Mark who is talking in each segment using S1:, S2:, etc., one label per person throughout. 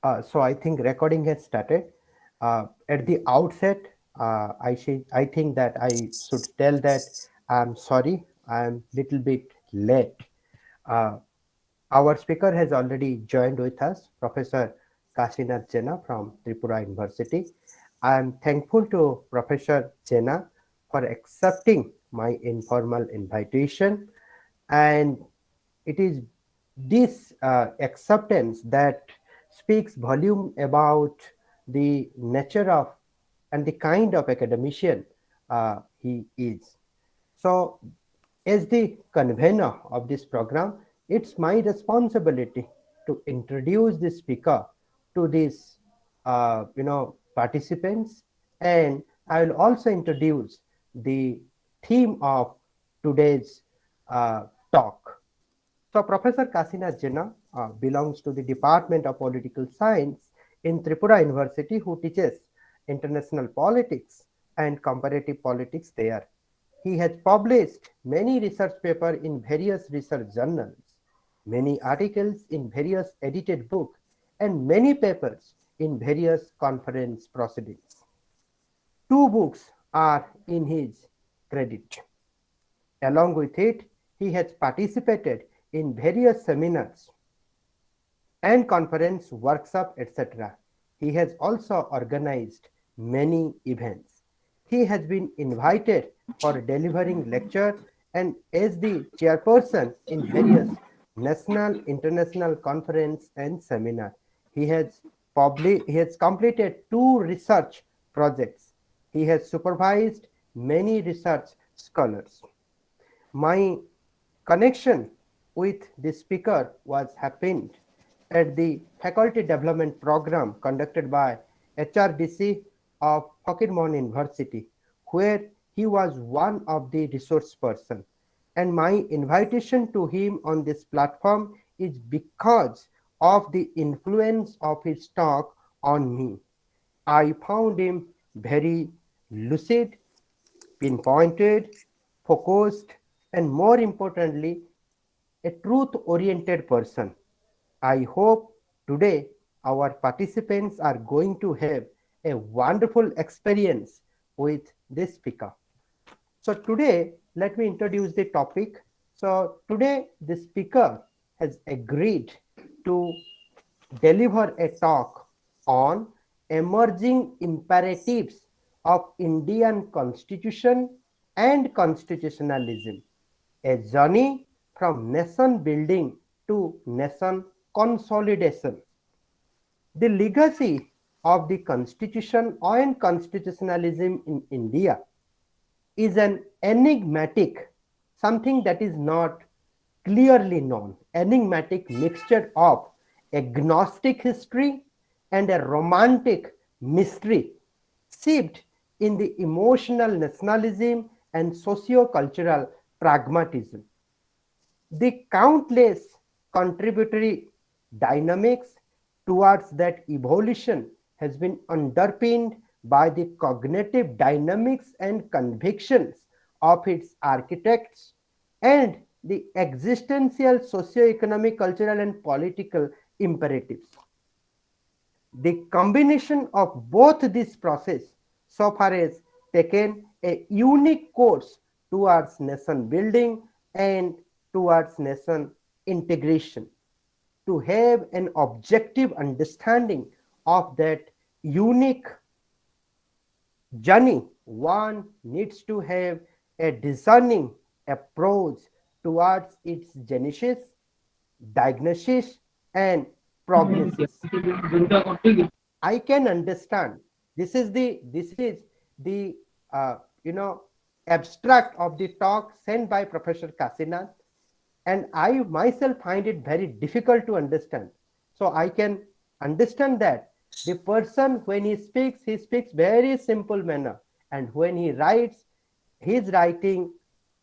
S1: So I think recording has started. At the outset, I think that I should tell that I'm sorry, I'm little bit late. Uh, our speaker has already joined with us, Professor Kashinath Jena from Tripura University. I am thankful to Professor Jena for accepting my informal invitation, and it is this acceptance that speaks volume about the nature of and the kind of academician he is. So, as the convener of this program, it's my responsibility to introduce the speaker to these, participants, and I will also introduce the theme of today's talk. So Professor Kasina Jena belongs to the Department of Political Science in Tripura University, who teaches international politics and comparative politics there. He has published many research papers in various research journals, many articles in various edited books, and many papers in various conference proceedings. Two books are in his credit. Along with it, he has participated in various seminars and conference, workshop, etc. He has also organized many events. He has been invited for delivering lecture and as the chairperson in various national, international conference and seminar. He has completed two research projects. He has supervised many research scholars. My connection with the speaker was happened at the faculty development program conducted by HRDC of Fakirmon University, where he was one of the resource person. And my invitation to him on this platform is because of the influence of his talk on me. I found him very lucid, pinpointed, focused, and more importantly, a truth oriented person. I hope today our participants are going to have a wonderful experience with this speaker. So, today, let me introduce the topic. So, today, the speaker has agreed to deliver a talk on emerging imperatives of Indian Constitution and Constitutionalism, a journey from nation building to nation consolidation. The legacy of the Constitution and constitutionalism in India is an enigmatic, something that is not clearly known, enigmatic mixture of agnostic history and a romantic mystery, steeped in the emotional nationalism and socio-cultural pragmatism. The countless contributory dynamics towards that evolution has been underpinned by the cognitive dynamics and convictions of its architects and the existential socio-economic, cultural, and political imperatives. The combination of both these processes so far has taken a unique course towards nation building and towards nation integration. To have an objective understanding of that unique journey, one needs to have a discerning approach towards its genesis, diagnosis, and prognosis. I can understand. This is the uh, you know abstract of the talk sent by Professor Kasinath, and I myself find it very difficult to understand. So I can understand that the person when he speaks very simple manner, and when he writes, his writing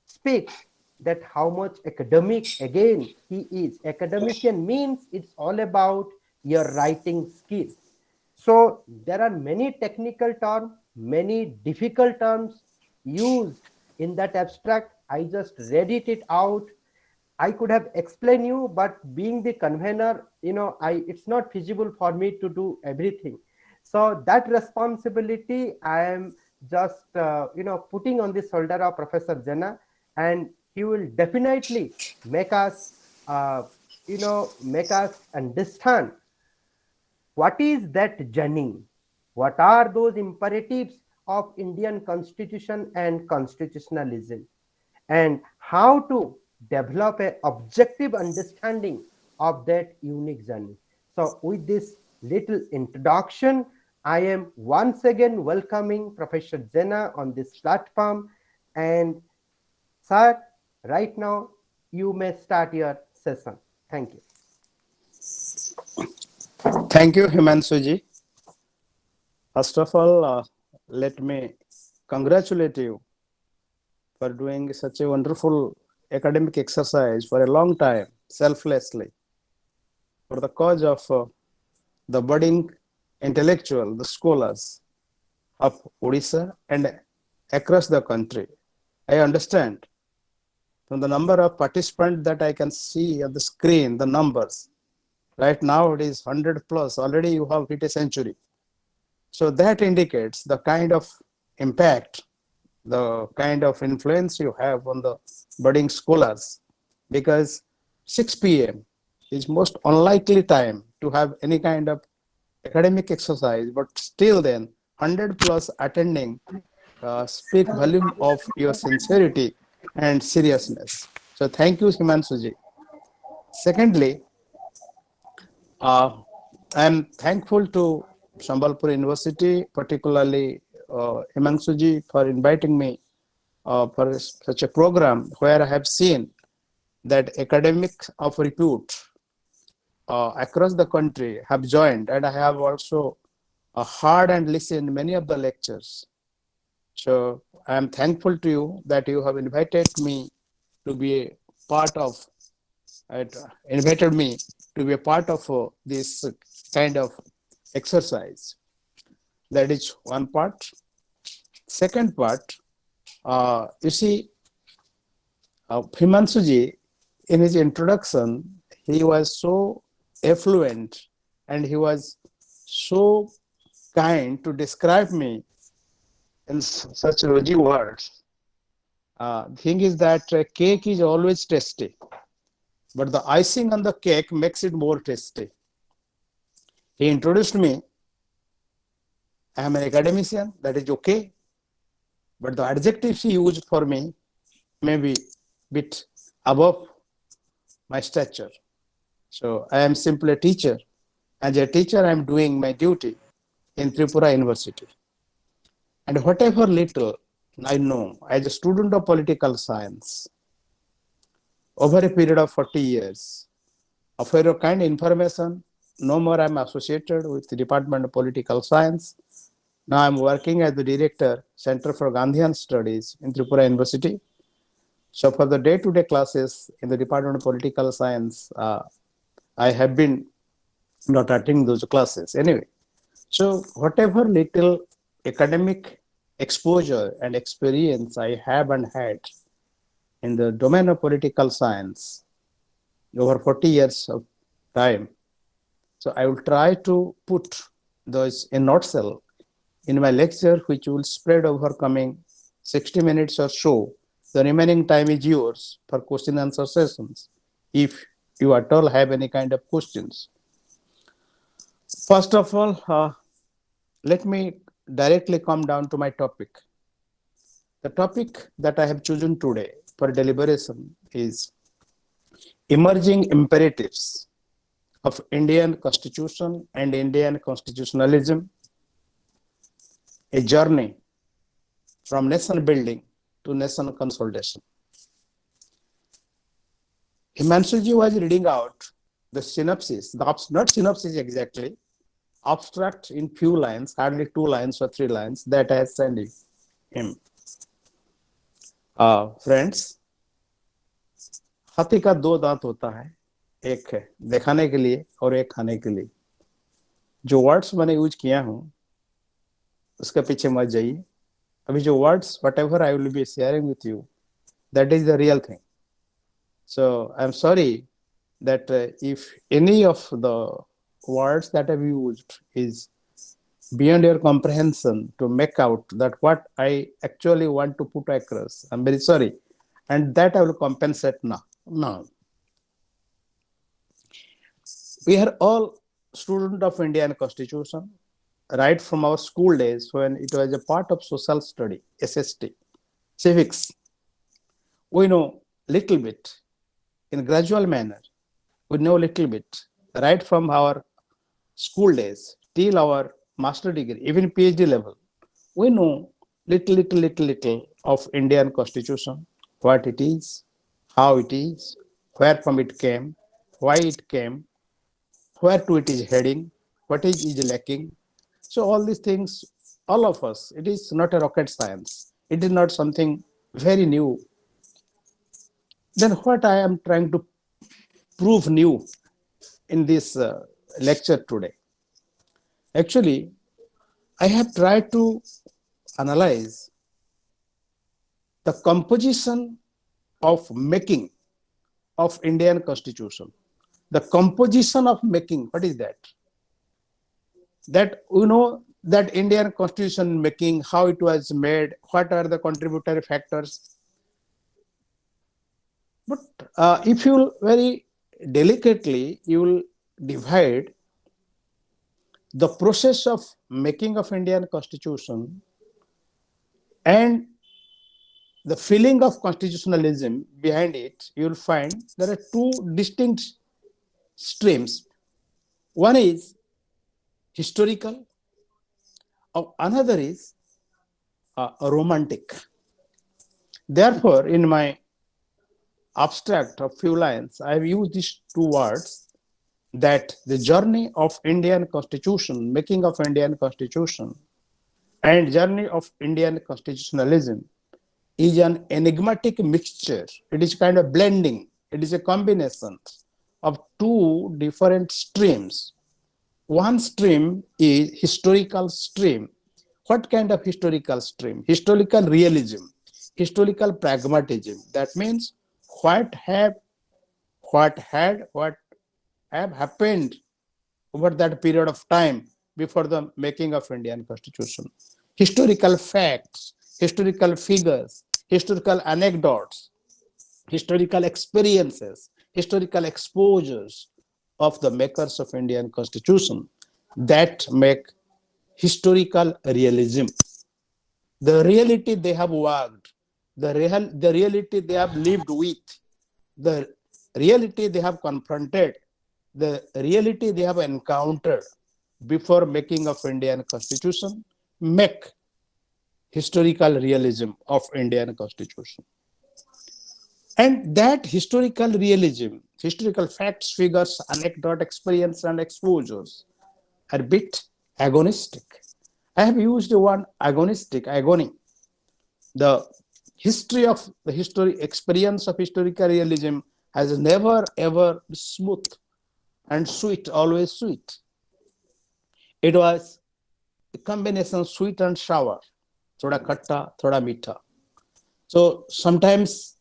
S1: speaks that how much academic again he is. Academician means it's all about your writing skill. So there are many technical terms, many difficult terms used in that abstract. I just read it out. I could have explained you, but being the convener, it's not feasible for me to do everything. So that responsibility I am just, putting on the shoulder of Professor Jena, and he will definitely make us, make us understand what is that journey, what are those imperatives of Indian Constitution and constitutionalism, and how to develop a objective understanding of that unique journey. So with this little introduction, I am once again welcoming Professor Jena on this platform. And sir, right now you may start your session. Thank you.
S2: Thank you, Himanshu ji. First of all, let me congratulate you for doing such a wonderful academic exercise for a long time, selflessly, for the cause of the budding intellectual, the scholars of Odisha and across the country. I understand from the number of participants that I can see on the screen, the numbers. Right now it is 100 plus. Already you have hit a century. So that indicates the kind of impact, the kind of influence you have on the budding scholars, because 6 p.m. is most unlikely time to have any kind of academic exercise, but still then 100 plus attending speak volume of your sincerity and seriousness. So thank you, Himanshu ji. Secondly, I am thankful to Sambalpur University, particularly Himanshu ji, for inviting me for such a program where I have seen that academics of repute across the country have joined, and I have also heard and listened many of the lectures. So I am thankful to you that you have invited me to be a part of invited me to be a part of this kind of exercise. That is one part. Second part, you see, Himanshu ji, in his introduction, he was so affluent and he was so kind to describe me in such rosy words. Thing is that cake is always tasty, but the icing on the cake makes it more tasty. He introduced me. I am an academician, that is okay, but the adjectives he used for me may be a bit above my stature. So I am simply a teacher. As a teacher, I am doing my duty in Tripura University. And whatever little I know as a student of political science over a period of 40 years, of a kind of information, no more I am associated with the Department of Political Science. Now I am working as the director, Center for Gandhian Studies in Tripura University. So for the day-to-day classes in the Department of Political Science, I have been not attending those classes anyway. So whatever little academic exposure and experience I have and had in the domain of political science over 40 years of time, so I will try to put those in nutshell in my lecture, which will spread over coming 60 minutes or so. The remaining time is yours for question and answer sessions, if you at all have any kind of questions. First of all, let me directly come down to my topic. The topic that I have chosen today for deliberation is emerging imperatives of Indian Constitution and Indian constitutionalism, a journey from nation building to nation consolidation. Himanshu ji was reading out the synopsis, not synopsis exactly, abstract in few lines, hardly 2 lines or 3 lines that I have sent him. Friends, हाथी का 2 दांत होता है, एक है दिखाने के लिए और एक खाने के लिए. जो वर्ड्स मैंने यूज किया हूं उसके पीछे मत जाइए. अभी जो words whatever I will be sharing with you, that is the real thing. So I'm sorry that if any of the words that I've used is beyond your comprehension to make out that what I actually want to put across, I'm very sorry. And that I will compensate now. Now, we are all student of Indian Constitution, right from our school days when it was a part of social study, SST, civics. We know little bit in gradual manner. We know little bit right from our school days till our master degree, even PhD level. We know little of Indian Constitution, what it is, how it is, where from it came, why it came, where to it is heading, what is lacking. So all these things, all of us, it is not a rocket science. It is not something very new. Then what I am trying to prove new in this lecture today? Actually, I have tried to analyze the composition of making of Indian Constitution. The composition of making, what is that? That we know that Indian Constitution making, how it was made, what are the contributory factors. But if you very delicately, you will divide the process of making of Indian Constitution and the feeling of constitutionalism behind it, you will find there are two distinct streams. One is historical, another is romantic. Therefore, in my abstract of few lines, I have used these two words, that the journey of Indian Constitution, making of Indian Constitution, and journey of Indian constitutionalism is an enigmatic mixture. It is kind of blending. It is a combination of two different streams. One stream is historical stream. What kind of historical stream? Historical realism, historical pragmatism. That means what have happened over that period of time before the making of Indian Constitution. Historical facts, historical figures, historical anecdotes, historical experiences, historical exposures of the makers of Indian Constitution that make historical realism. The reality they have worked, the reality they have lived with, the reality they have confronted, the reality they have encountered before making of Indian Constitution make historical realism of Indian Constitution. And that historical realism, historical facts, figures, anecdote, experience, and exposures are a bit agonistic. I have used the word agonistic, agony. The history of the experience of historical realism has never ever smooth and sweet, always sweet. It was a combination sweet and sour, thoda khatta, thoda meetha. So sometimes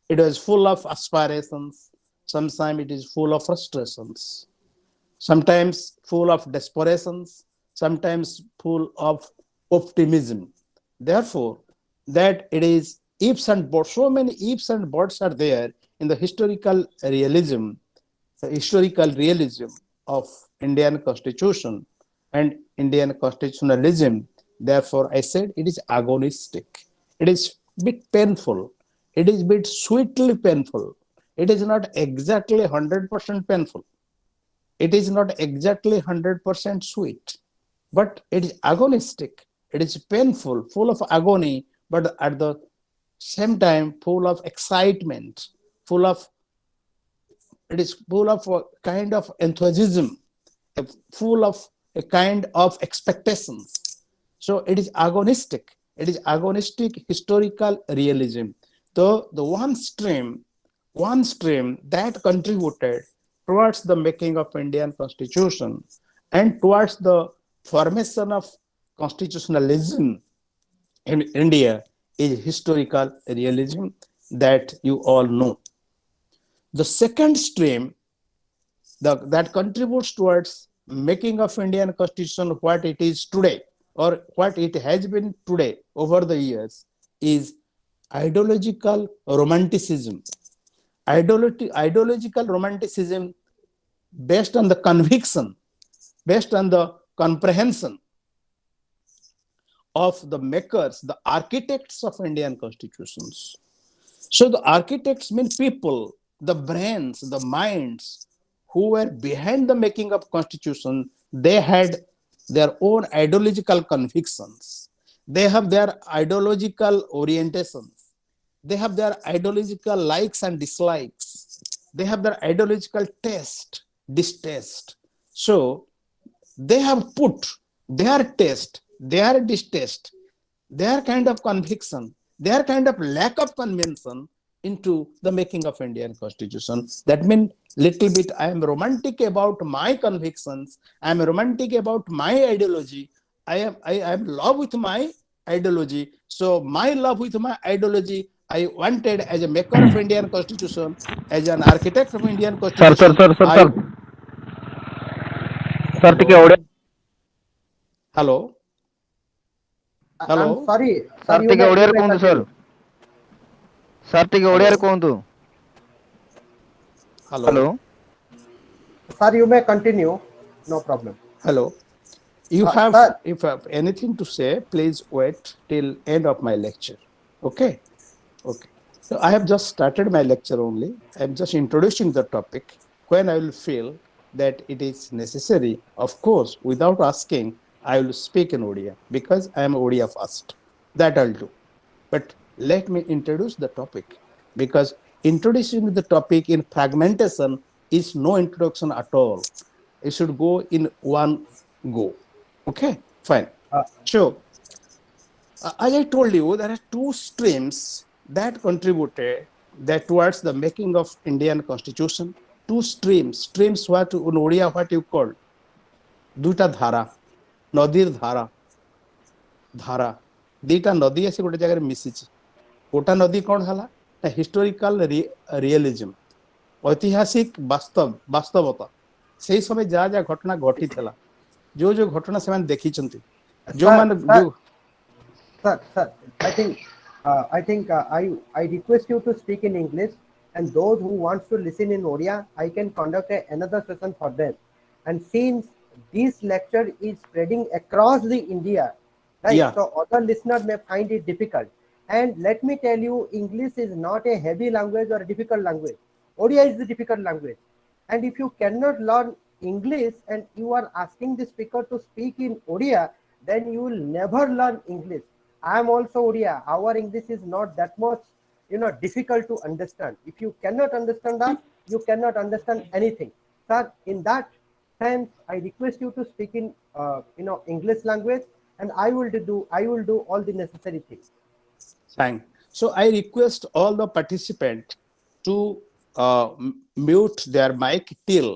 S2: it was full of aspirations, sometimes it is full of frustrations, sometimes full of desperations, sometimes full of optimism. Therefore, that it is ifs and buts, so many ifs and buts are there in the historical realism of Indian Constitution and Indian constitutionalism. Therefore, I said it is agonistic. It is bit painful. It is bit sweetly painful. It is not exactly 100% painful. It is not exactly 100% sweet, but it is agonistic. It is painful, full of agony, but at the same time full of excitement, it is full of a kind of enthusiasm, full of a kind of expectations. So it is agonistic. It is agonistic historical realism. So the one stream that contributed towards the making of Indian Constitution and towards the formation of constitutionalism in India is historical realism that you all know. The second stream that contributes towards making of Indian Constitution what it is today, or what it has been today over the years, is ideological romanticism. Ideological romanticism based on the conviction, based on the comprehension of the makers, the architects of Indian constitutions. So the architects mean people, the brains, the minds who were behind the making of constitution. They had their own ideological convictions. They have their ideological orientations. They have their ideological likes and dislikes. They have their ideological taste, distaste. So they have put their taste, their distaste, their kind of conviction, their kind of lack of convention into the making of Indian Constitution. That means little bit I am romantic about my convictions. I am romantic about my ideology. I am love with my ideology. So my love with my ideology, I wanted as a maker of Indian Constitution, as an architect of Indian
S3: sir sir
S2: Constitution.
S3: Sir sir
S2: I
S3: sir sir
S2: hello,
S3: ଟିକେ Odia
S2: hello, hello,
S1: I'm sorry, sir.
S3: Sir ଟିକେ
S1: You
S3: ଓଡ଼ିଆରେ
S1: may
S3: କୁହନ୍ତୁ sir
S1: continue.
S3: Sir ଟିକେ
S2: hello,
S3: ଓଡ଼ିଆରେ କୁହନ୍ତୁ
S2: hello,
S3: hello
S1: Sir, you may continue. No problem.
S2: hello. You
S1: Sir,
S2: if you have anything to say, please wait till end of my lecture. Okay. Okay. So I have just started my lecture only. I am just introducing the topic. When I will feel that it is necessary, of course, without asking, I will speak in Odia because I am Odia first. That I'll do. But let me introduce the topic, because introducing the topic in fragmentation is no introduction at all. It should go in one go. Okay, fine. So, as I told you, there are two streams that contributed that towards the making of Indian Constitution. Two streams what in Odia what you call দুটা ধারা, নদীর ধারা দুইটা নদী আছে গোটে জায়গায় মিশিছি। গোটা নদী কোন হলা না হিস্টোরিকাল রিয়েলিজম, ঐতিহাসিক বাস্তবতা। সেই সময় যা যা ঘটনা ঘটিଥିଲା, जो ঘটনা ସେମାନେ ଦେଖିଛନ୍ତି, ଯୋଉମାନେ
S1: sir, I think I request you to speak in English, and those who wants to listen in Odia, I can conduct another session for them. And since this lecture is spreading across the India, right?
S2: Yeah.
S1: So other listeners may find it difficult. And let me tell you, English is not a heavy language or a difficult language. Odia is the difficult language. And if you cannot learn English and you are asking the speaker to speak in Odia, then you will never learn English. I am also Odia. Our English is not that much, difficult to understand. If you cannot understand that, you cannot understand anything. Sir, in that sense, I request you to speak in, English language, and I will do all the necessary things.
S2: Thank. So I request all the participants to mute their mic till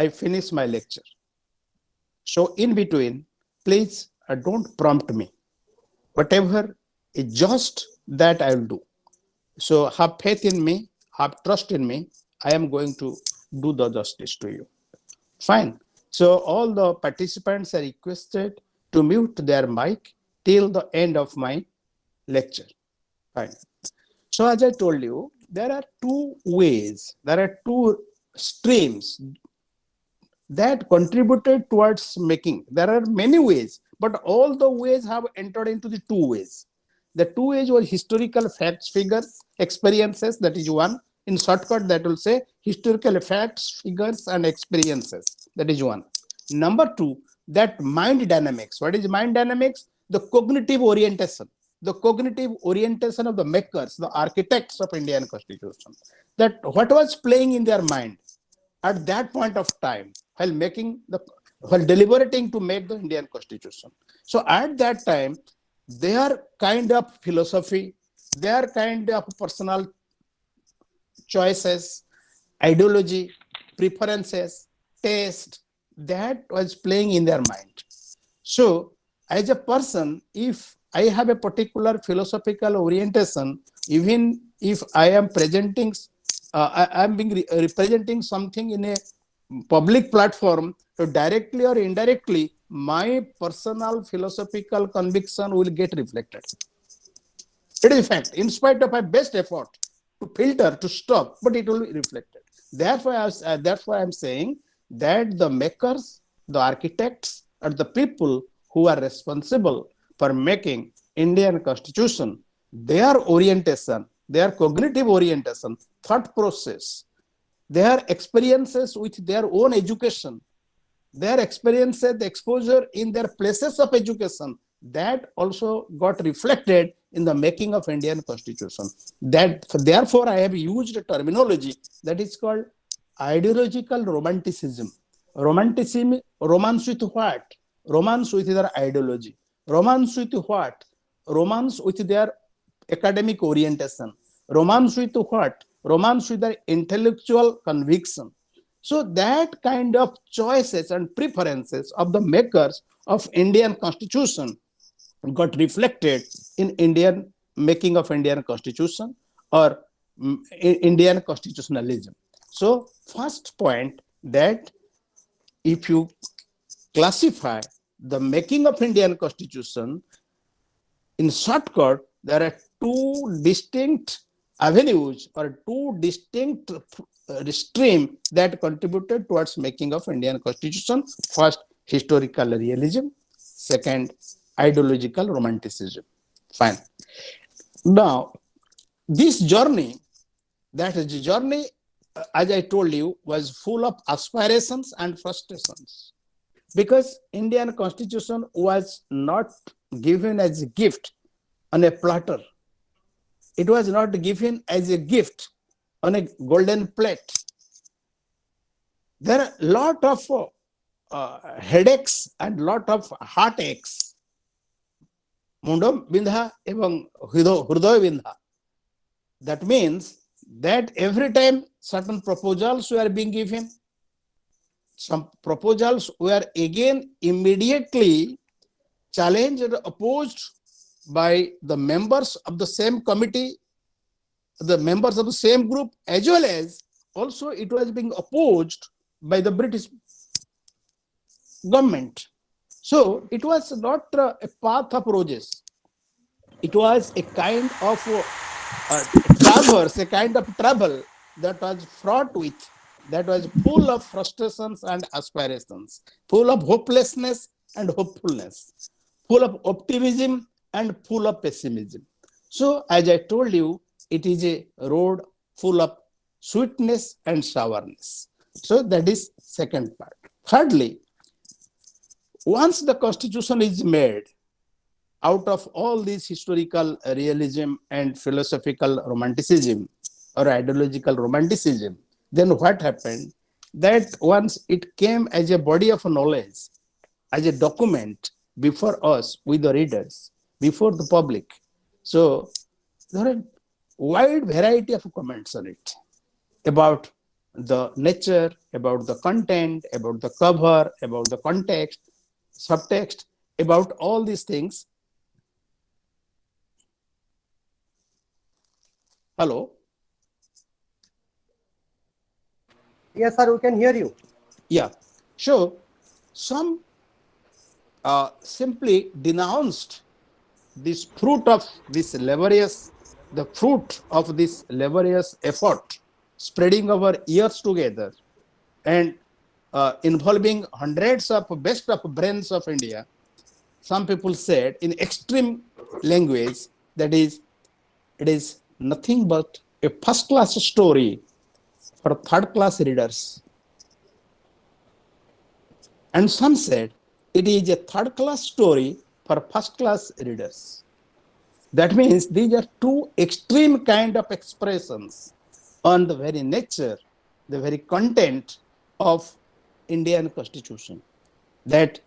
S2: I finish my lecture. So in between, please don't prompt me. Whatever is just that I will do. So have faith in me, have trust in me. I am going to do the justice to you. Fine. So all the participants are requested to mute their mic till the end of my lecture. Fine. So as I told you, there are two ways, there are two streams that contributed towards making. There are many ways, but all the ways have entered into the two ways. The two ways were historical facts, figures, experiences. That is one. In shortcut, that will say historical facts, figures, and experiences. That is one. Number two, that mind dynamics. What is mind dynamics? The cognitive orientation. The cognitive orientation of the makers, the architects of Indian Constitution. That what was playing in their mind at that point of time while deliberating to make the Indian Constitution. So at that time, their kind of philosophy, their kind of personal choices, ideology, preferences, taste, that was playing in their mind. So as a person, if I have a particular philosophical orientation, even if I am presenting I'm being representing something in a public platform, so directly or indirectly, my personal philosophical conviction will get reflected. It is a fact, in spite of my best effort to filter, to stop, but it will be reflected. Therefore, I'm saying that the makers, the architects, are the people who are responsible for making Indian Constitution, their orientation, their cognitive orientation, thought process, their experiences with their own education, their experiences, the exposure in their places of education, that also got reflected in the making of Indian Constitution. That therefore I have used a terminology that is called ideological romanticism. Romanticism, romance with what? Romance with their ideology. Romance with what? Romance with their academic orientation. Romance with what? Romance with their intellectual conviction. So that kind of choices and preferences of the makers of Indian Constitution got reflected in Indian making of Indian Constitution or Indian constitutionalism. So first point, that if you classify the making of Indian Constitution in shortcut, there are two distinct avenues or two distinct streams that contributed towards making of Indian Constitution. First, historical realism. Second, ideological romanticism. Fine. Now, this journey, as I told you, was full of aspirations and frustrations, because Indian Constitution was not given as a gift on a platter. It was not given as a gift on a golden plate. There are a lot of headaches and lot of heartaches. Mundam bindha ebang hridoy bindha. That means that every time certain proposals were being given, some proposals were again immediately challenged and opposed by the members of the same committee, the members of the same group, as well as also it was being opposed by the British government. So it was not a path of roses. It was a kind of traverse, a kind of trouble that was fraught with, that was full of frustrations and aspirations, full of hopelessness and hopefulness, full of optimism and full of pessimism. So as I told you, it is a road full of sweetness and sourness. So that is second part. Thirdly, once the Constitution is made, out of all this historical realism and philosophical romanticism or ideological romanticism, then what happened? That once it came as a body of knowledge, as a document before us, with the readers, before the public. So there are a wide variety of comments on it, about the nature, about the content, about the cover, about the context, subtext, about all these things. Hello?
S1: Yes, sir, we can hear you.
S2: Yeah. So some simply denounced this fruit of this laborious, the fruit of this laborious effort spreading over years together and involving hundreds of best of brains of India. Some people said in extreme language that it is nothing but a first-class story for third-class readers. And some said it is a third-class story for first-class readers. That means these are two extreme kind of expressions on the very nature, the very content of Indian Constitution. That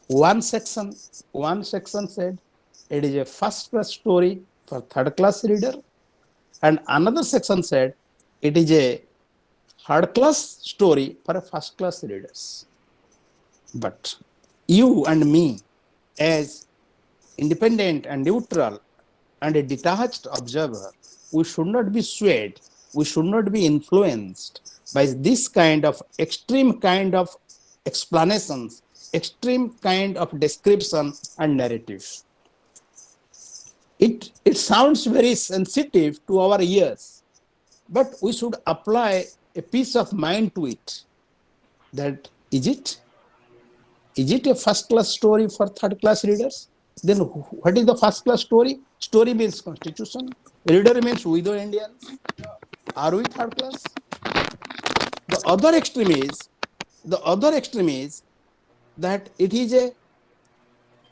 S2: one section said it is a first-class story for third-class reader, and another section said it is a third-class story for first-class readers. But you and me, as independent and neutral and a detached observer, we should not be swayed we should not be influenced by this kind of extreme kind of explanations, extreme kind of description and narrative. It sounds very sensitive to our ears, but we should apply a peace of mind to it. That is it a first class story for third class readers? Then what is the first class story? Story means constitution. Reader means we the Indians. Are we third class? The other extreme is that it is a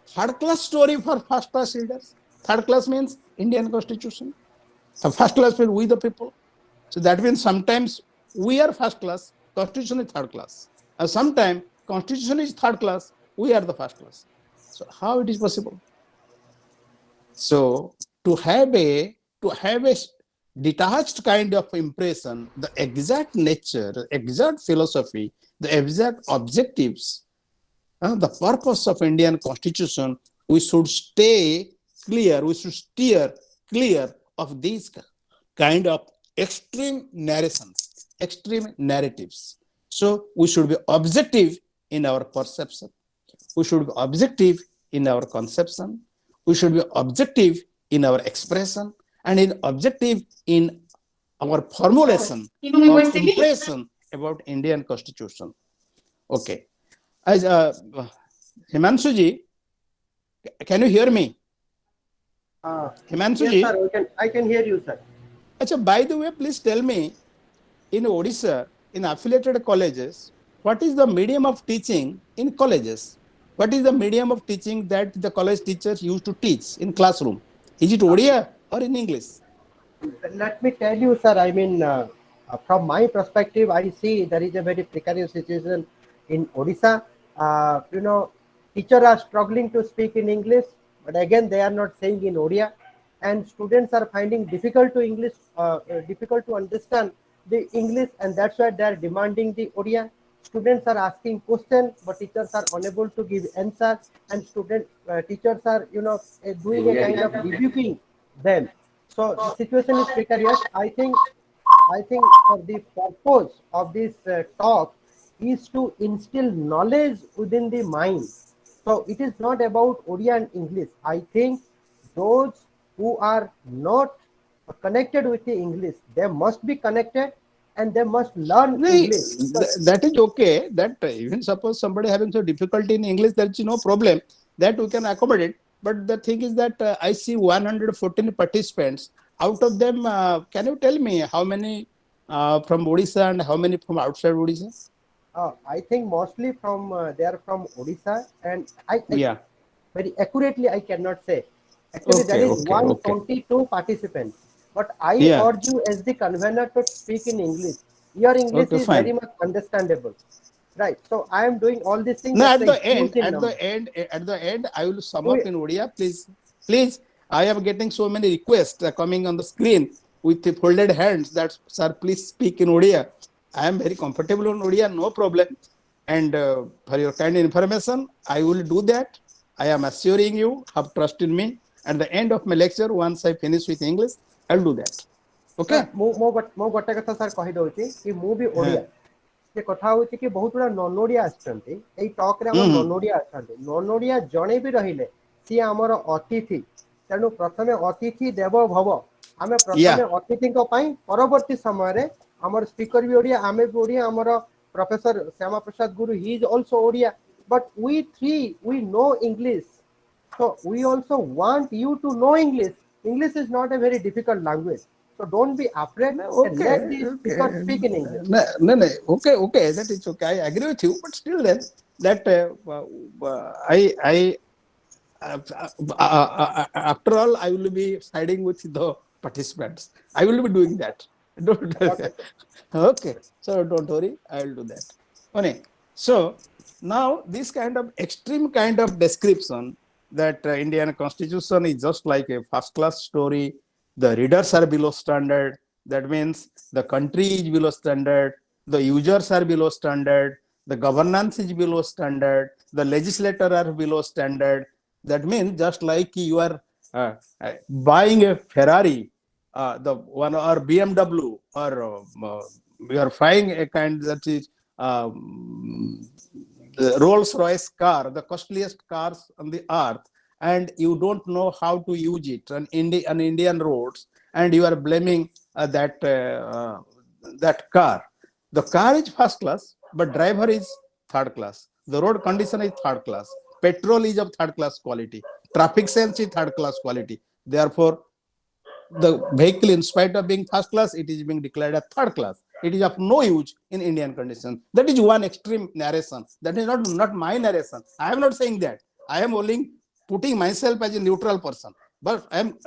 S2: third class story for first class readers. Third class means Indian constitution. First class means we the people. So that means sometimes we are first class, constitution is third class. And sometimes constitution is third class, we are the first class. So how it is possible? So to have a detached kind of impression, the exact nature, the exact philosophy, the exact objectives, the purpose of Indian constitution, we should stay clear, we should steer clear of these kind of extreme narrations, extreme narratives. So we should be objective in our perception. We should be objective in our conception. We should be objective in our expression and in objective in our formulation of impression about Indian constitution. Okay. As Himanshu ji, can you hear me? Himanshu ji?
S1: Yes, sir. I can hear you, sir.
S2: Achha, by the way, please tell me, in Odisha, in affiliated colleges, what is the medium of teaching in colleges? What is the medium of teaching that the college teachers used to teach in classroom? Is it Odia or in English?
S1: Let me tell you, sir, I mean, from my perspective, I see there is a very precarious situation in Odisha. Teachers are struggling to speak in English, but again, they are not saying in Odia. And students are finding difficult to understand the English, and that's why they are demanding the Odia. Students are asking questions, but teachers are unable to give answers, and teachers are doing a kind of rebuking them. So the situation is precarious. I think for the purpose of this talk is to instill knowledge within the mind. So it is not about Odia and English. I think those who are not connected with the English, they must be connected and they must learn English.
S2: That is okay. That even suppose somebody having some difficulty in English, there is no problem. That we can accommodate. But the thing is that I see 114 participants. Out of them, can you tell me how many from Odisha and how many from outside Odisha?
S1: I think mostly they are from Odisha, and I very accurately I cannot say. Actually, there is 122 participants. But I urge you as the convener to speak in English. Your English is very much understandable. Right. So I am doing all these things.
S2: No, at the end, I will sum up in Odia. Please, I am getting so many requests coming on the screen with the folded hands that, sir, please speak in Odia. I am very comfortable in Odia, no problem. And for your kind information, I will do that. I am assuring you, have trust in me. At the end of my lecture, once I finish with English, I'll do that. Okay?
S1: ମୁଁ ଗୋଟେ କଥା sir କହିଦଉଛି କି ମୁଁ ବି ଓଡ଼ିଆ। ସେ କଥା ହଉଛି କି ବହୁତ ଗୁଡ଼ା ନନ୍ ଓଡ଼ିଆ ଆସିଛନ୍ତି ଏଇ ଟକ୍ ରେ ଆମର ନନ୍ ଓଡ଼ିଆ ଅଛନ୍ତି। ନନ୍ ଓଡ଼ିଆ ଜଣେ ବି ରହିଲେ ସିଏ ଆମର ଅତିଥି। ତେଣୁ ପ୍ରଥମେ ଅତିଥି ଦେବ ଭବ। ଆମେ ପ୍ରଥମେ ଅତିଥିଙ୍କ ପାଇଁ ପରବର୍ତ୍ତୀ ସମୟରେ ଆମର ସ୍ପିକର ବି ଓଡ଼ିଆ, ଆମେ ବି ଓଡ଼ିଆ, ଆମର professor Shyama Prasad Guru Hi is also Odia. But we three, we know English. So we also want you to know English. English is not a very difficult language. So don't be afraid. And let the speaker speak in English.
S2: No. Okay. That is okay. I agree with you. But still then, that after all, I will be siding with the participants. I will be doing that. Okay. So don't worry. I will do that. Okay. So now this kind of extreme kind of description that Indian constitution is just like a first class story. The readers are below standard. That means the country is below standard. The users are below standard. The governance is below standard. The legislator are below standard. That means just like you are buying a Ferrari the one or BMW, or we are flying a kind that is the Rolls Royce car, the costliest cars on the earth, and you don't know how to use it on Indian roads, and you are blaming that car. The car is first class, but driver is third class. The road condition is third class. Petrol is of third class quality. Traffic sense is third class quality. Therefore, the vehicle, in spite of being first class, it is being declared as third class. It is of no use in Indian conditions. That is one extreme narration. That is not my narration. I am not saying that. I am only putting myself as a neutral person, but I am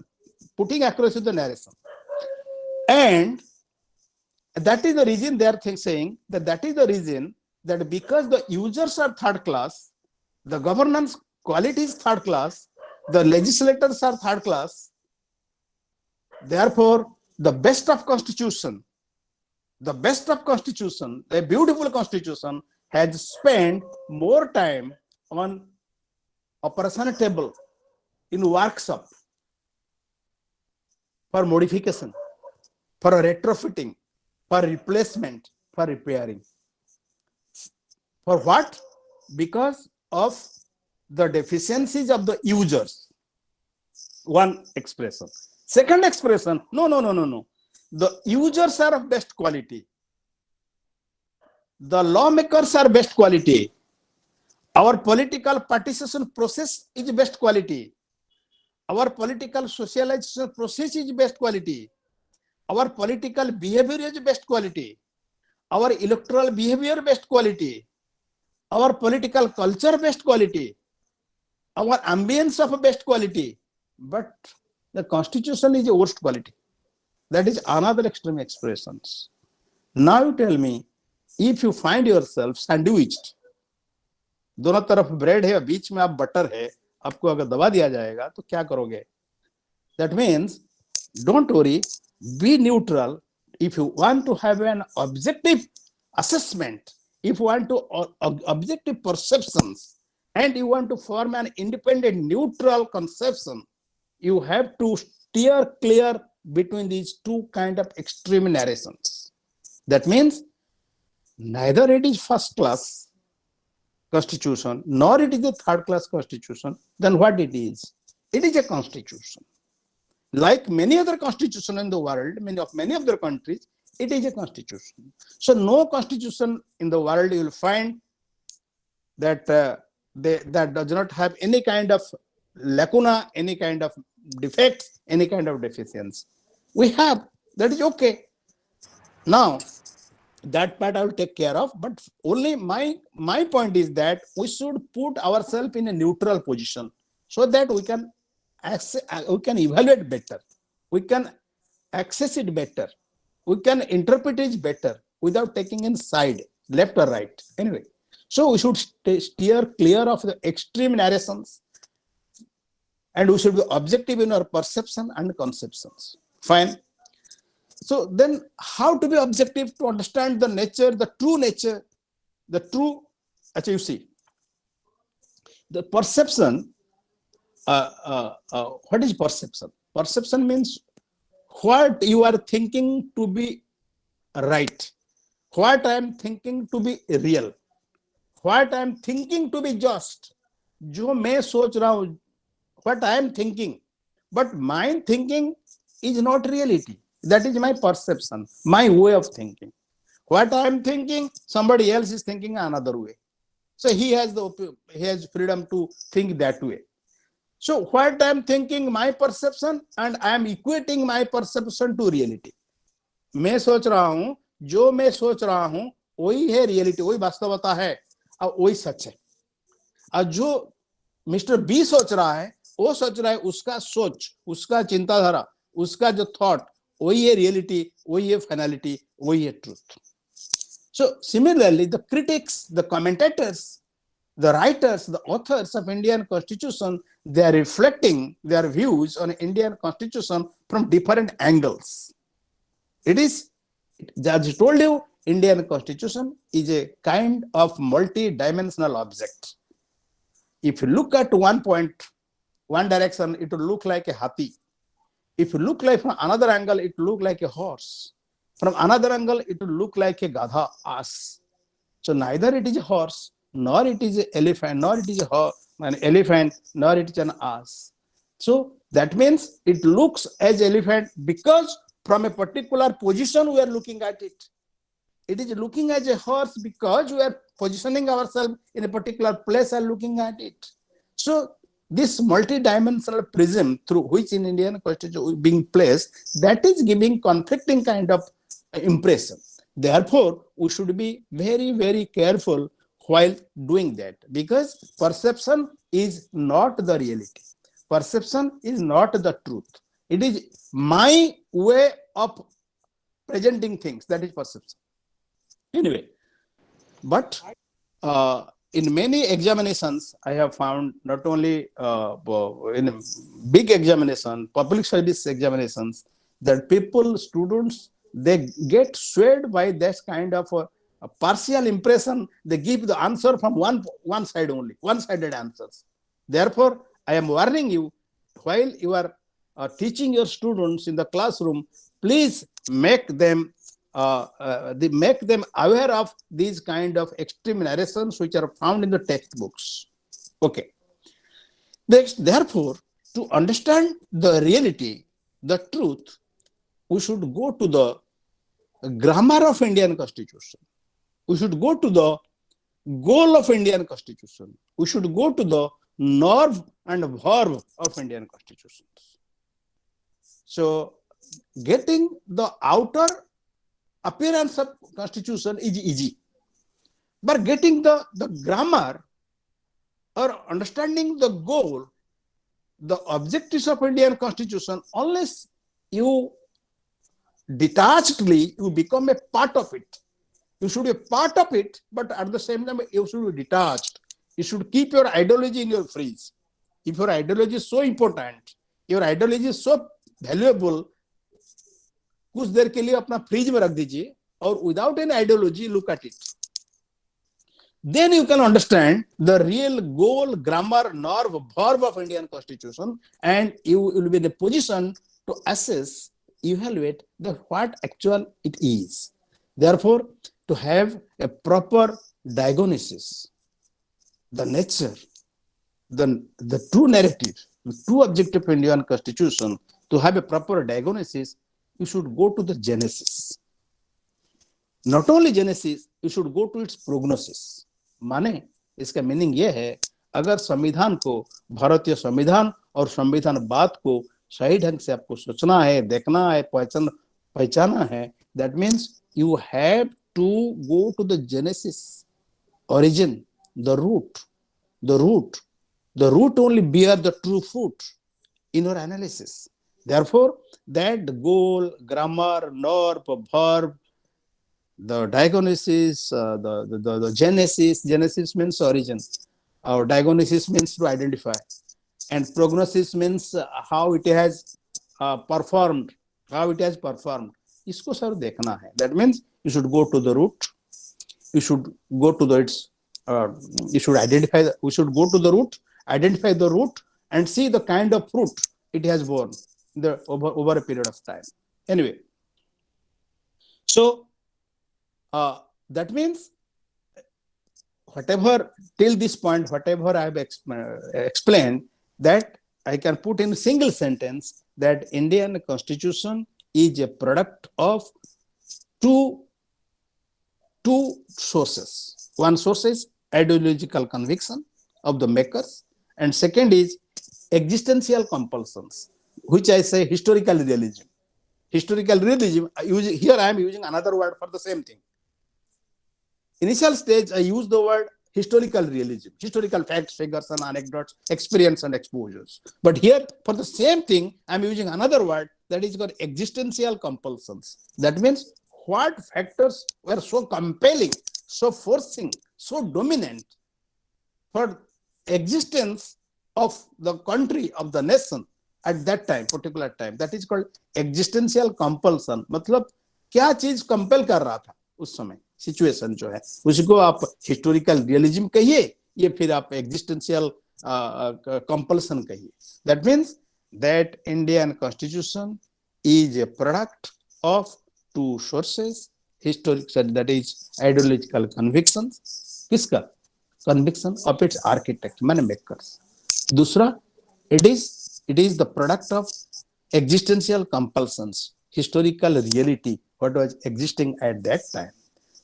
S2: putting across the narration. And that is the reason they are saying that is the reason that because the users are third class, the governance quality is third class, the legislators are third class. Therefore, the best of constitution, a beautiful constitution, has spent more time on operation table, in workshop, for modification, for retrofitting, for replacement, for repairing. For what? Because of the deficiencies of the users. One expression. Second expression, no. The users are of best quality. The lawmakers are best quality. Our political participation process is best quality. Our political socialization process is best quality. Our political behavior is best quality. Our electoral behavior best quality. Our political culture best quality. Our ambience of best quality. But the constitution is a worst quality. That is another extreme expressions. Now you tell me, if you find yourself sandwiched, दोनों तरफ bread है, बीच में आप butter है, आपको अगर दबा दिया जाएगा तो क्या करोगे? That means, don't worry, be neutral. If you want to have an objective assessment, if you want to objective perceptions, and you want to form an independent neutral conception, you have to steer clear between these two kind of extreme narrations. That means neither it is first class constitution nor it is a third class constitution. Then what it is? It is a constitution. Like many other constitutions in the world, many of the countries, it is a constitution. So no constitution in the world you will find that that does not have any kind of lacuna, any kind of defects, any kind of deficiency. We have, that is okay. Now, that part I will take care of, but only my point is that we should put ourselves in a neutral position so that we can evaluate better, we can access it better, we can interpret it better without taking in side, left or right. Anyway, so we should steer clear of the extreme narrations, and we should be objective in our perception and conceptions. Fine. So then how to be objective to understand the nature, the true nature, the true, actually you see, the perception, what is perception? Perception means what you are thinking to be right, what I am thinking to be real, what I am thinking to be just, जो मैं सोच रहा हूँ, what I am thinking, but my thinking is not reality. That is my perception, my way of thinking. What I am thinking, somebody else is thinking another way. So he has freedom to think that way. So what I am thinking, my perception, and I am equating my perception to reality. मैं सोच रहा हूँ, जो मैं सोच रहा हूँ, वही है reality, वही वास्तवता है, और वही सच है. और जो मिस्टर बी सोच रहा है, वो सोच रहा है उसका सोच, उसका चिंताधारा, उसका जो थॉट, वही है रियलिटी, वही है फाइनलिटी, वही है truth. So similarly, the critics, the commentators, the writers, the authors of Indian Constitution, they are reflecting their views on Indian Constitution from different angles. It is, as I told you, Indian Constitution is a kind of multi-dimensional object. If you look at one point, one direction, it will look like a hathi. If you look like from another angle, it look like a horse. From another angle, it will look like a gadha, ass. So neither it is a horse, nor it is an elephant, nor it is an elephant, nor it is an ass. So that means it looks as elephant because from a particular position we are looking at it. It is looking as a horse because we are positioning ourselves in a particular place and looking at it. So this multi-dimensional prism through which in Indian Constitution being placed, that is giving conflicting kind of impression. Therefore, we should be very, very careful while doing that, because perception is not the reality. Perception is not the truth. It is my way of presenting things, that is perception. Anyway, but in many examinations, I have found not only in big examination, public service examinations, that people, students, they get swayed by this kind of a partial impression. They give the answer from one side only, one-sided answers. Therefore, I am warning you, while you are teaching your students in the classroom, please make them aware of these kind of extreme narrations which are found in the textbooks. Okay. Therefore, to understand the reality, the truth, we should go to the grammar of Indian Constitution. We should go to the goal of Indian Constitution. We should go to the nerve and verb of Indian Constitution. So, getting the outer appearance of Constitution is easy, but getting the grammar or understanding the goal, the objectives of Indian Constitution, unless you detachedly, you become a part of it. You should be a part of it, but at the same time, you should be detached. You should keep your ideology in your fridge. If your ideology is so important, your ideology is so valuable, कुछ देर के लिए अपना fridge में रख दीजिए और without any ideology look at it. Then you can understand the real goal, grammar, nerve, verb of Indian Constitution, and you will be in a position to assess, evaluate what actual it is. Therefore, to have a proper diagnosis, the nature, the true narrative, the true objective of Indian Constitution, to have a proper diagnosis, you should go to the genesis. Not only genesis, you should go to its prognosis. माने इसका meaning ये है, अगर संविधान को, भारतीय संविधान और संविधानवाद को सही ढंग से आपको सोचना है, देखना है, पहचाना है, that means you have to go to the genesis, origin, the root. The root only bear the true fruit in your analysis. Therefore, that goal, grammar, nerve, verb, the diagnosis, the genesis means origin. Our diagnosis means to identify, and prognosis means how it has performed. इसको sir देखना है. That means you should go to the root. You should go to its. You should identify. We should go to the root, identify the root, and see the kind of fruit it has borne over a period of time. Anyway, so that means whatever till this point, whatever I have explained, that I can put in a single sentence that Indian Constitution is a product of two sources. One source is ideological conviction of the makers, and second is existential compulsions, which I say historical realism. Historical realism, here I am using another word for the same thing. Initial stage, I use the word historical realism, historical facts, figures, and anecdotes, experience, and exposures. But here, for the same thing, I'm using another word that is called existential compulsions. That means what factors were so compelling, so forcing, so dominant for existence of the country, of the nation at that time, particular time. That is called existential compulsion. मतलब क्या चीज compel कर रहा था उस समय, situation जो है, उसको आप हिस्टोरिकल रियलिज्म कहिए, ये फिर आप एग्जिस्टेंशियल कंपल्सन कहिए. That means that Indian Constitution is a product of two sources, historic, that is ideological convictions. किसका? Conviction of its architect, माने makers. दूसरा, it is the product of existential compulsions, historical reality, what was existing at that time.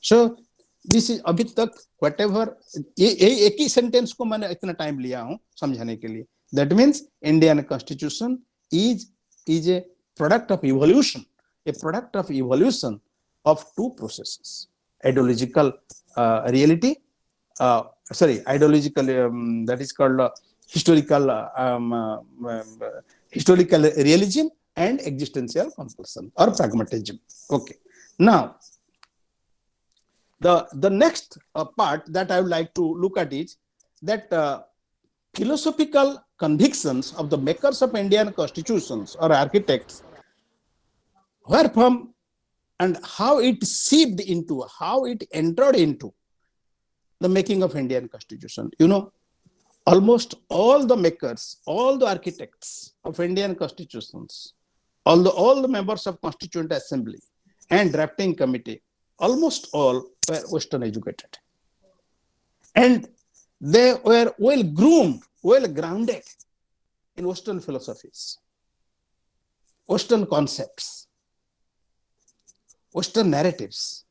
S2: So this is अभी तक whatever ये एक ही sentence को मैंने इतना टाइम लिया हूं समझाने के लिए. That means Indian Constitution is a product of evolution, of two processes: ideological reality, ideological that is called historical realism and existential compulsion or pragmatism. Okay, now the next part that I would like to look at is that philosophical convictions of the makers of Indian constitutions or architects, where from and how it seeped into, how it entered into the making of Indian constitution. You know, almost all the makers, all the architects of Indian constitutions, all the members of Constituent Assembly and drafting committee, almost all were Western educated. And they were well groomed, well grounded in Western philosophies, Western concepts, Western narratives.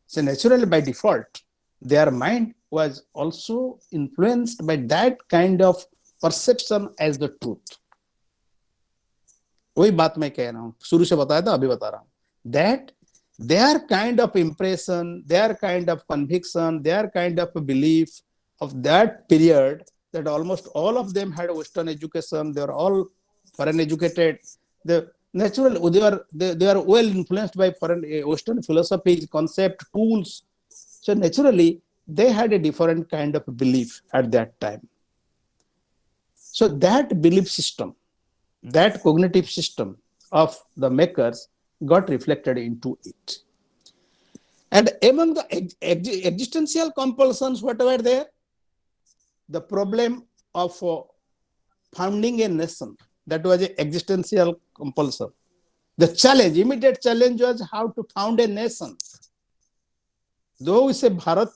S2: So naturally, by default, their mind was also influenced by that kind of perception as the truth. वही बात मैं कह रहा हूं, शुरू से बताया था, अभी बता रहा हूं, that their kind of impression, their kind of conviction, their kind of belief of that period, that almost all of them had Western education, they were all foreign educated. Naturally, they are well influenced by foreign Western philosophy, concept, tools. So naturally, they had a different kind of belief at that time. So that belief system, that cognitive system of the makers got reflected into it. And among the existential compulsions, what were there? The problem of founding a nation, that was an existential compulsion. The challenge, immediate challenge was how to found a nation. Though we say Bharat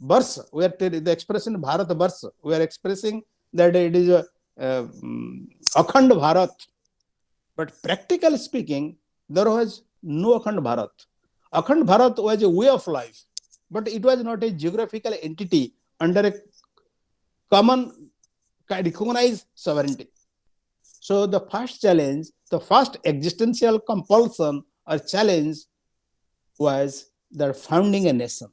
S2: Varsha, we are the expression Bharat Varsha, we are expressing that it is a Akhand Bharat. But practically speaking, there was no Akhand Bharat. Akhand Bharat was a way of life, but it was not a geographical entity under a common recognized sovereignty. So the first challenge, the first existential compulsion or challenge was the founding a nation.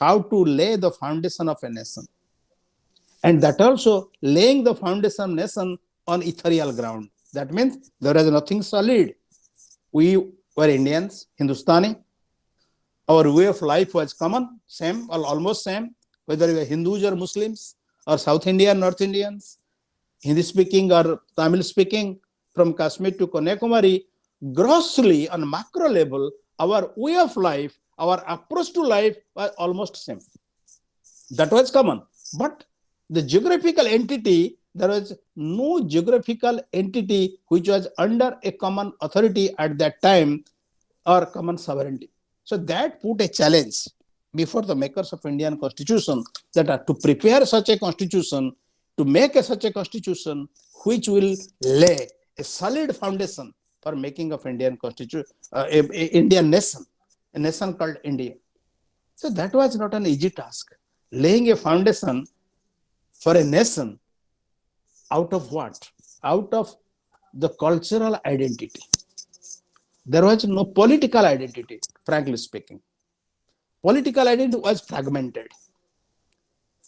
S2: How to lay the foundation of a nation. And that also laying the foundation of nation on ethereal ground. That means there is nothing solid. We were Indians, Hindustani. Our way of life was common, same or almost same, whether we were Hindus or Muslims or South Indian, North Indians, Hindi speaking or Tamil speaking, from Kashmir to Kanyakumari, grossly on macro level, our way of life, our approach to life was almost same. That was common. But the geographical entity, there was no geographical entity which was under a common authority at that time or common sovereignty. So that put a challenge before the makers of Indian constitution, that are to prepare such a constitution, to make such a constitution which will lay a solid foundation for making of Indian constitution, Indian nation, a nation called India. So that was not an easy task. Laying a foundation for a nation out of what? Out of the cultural identity. There was no political identity, frankly speaking. Political identity was fragmented.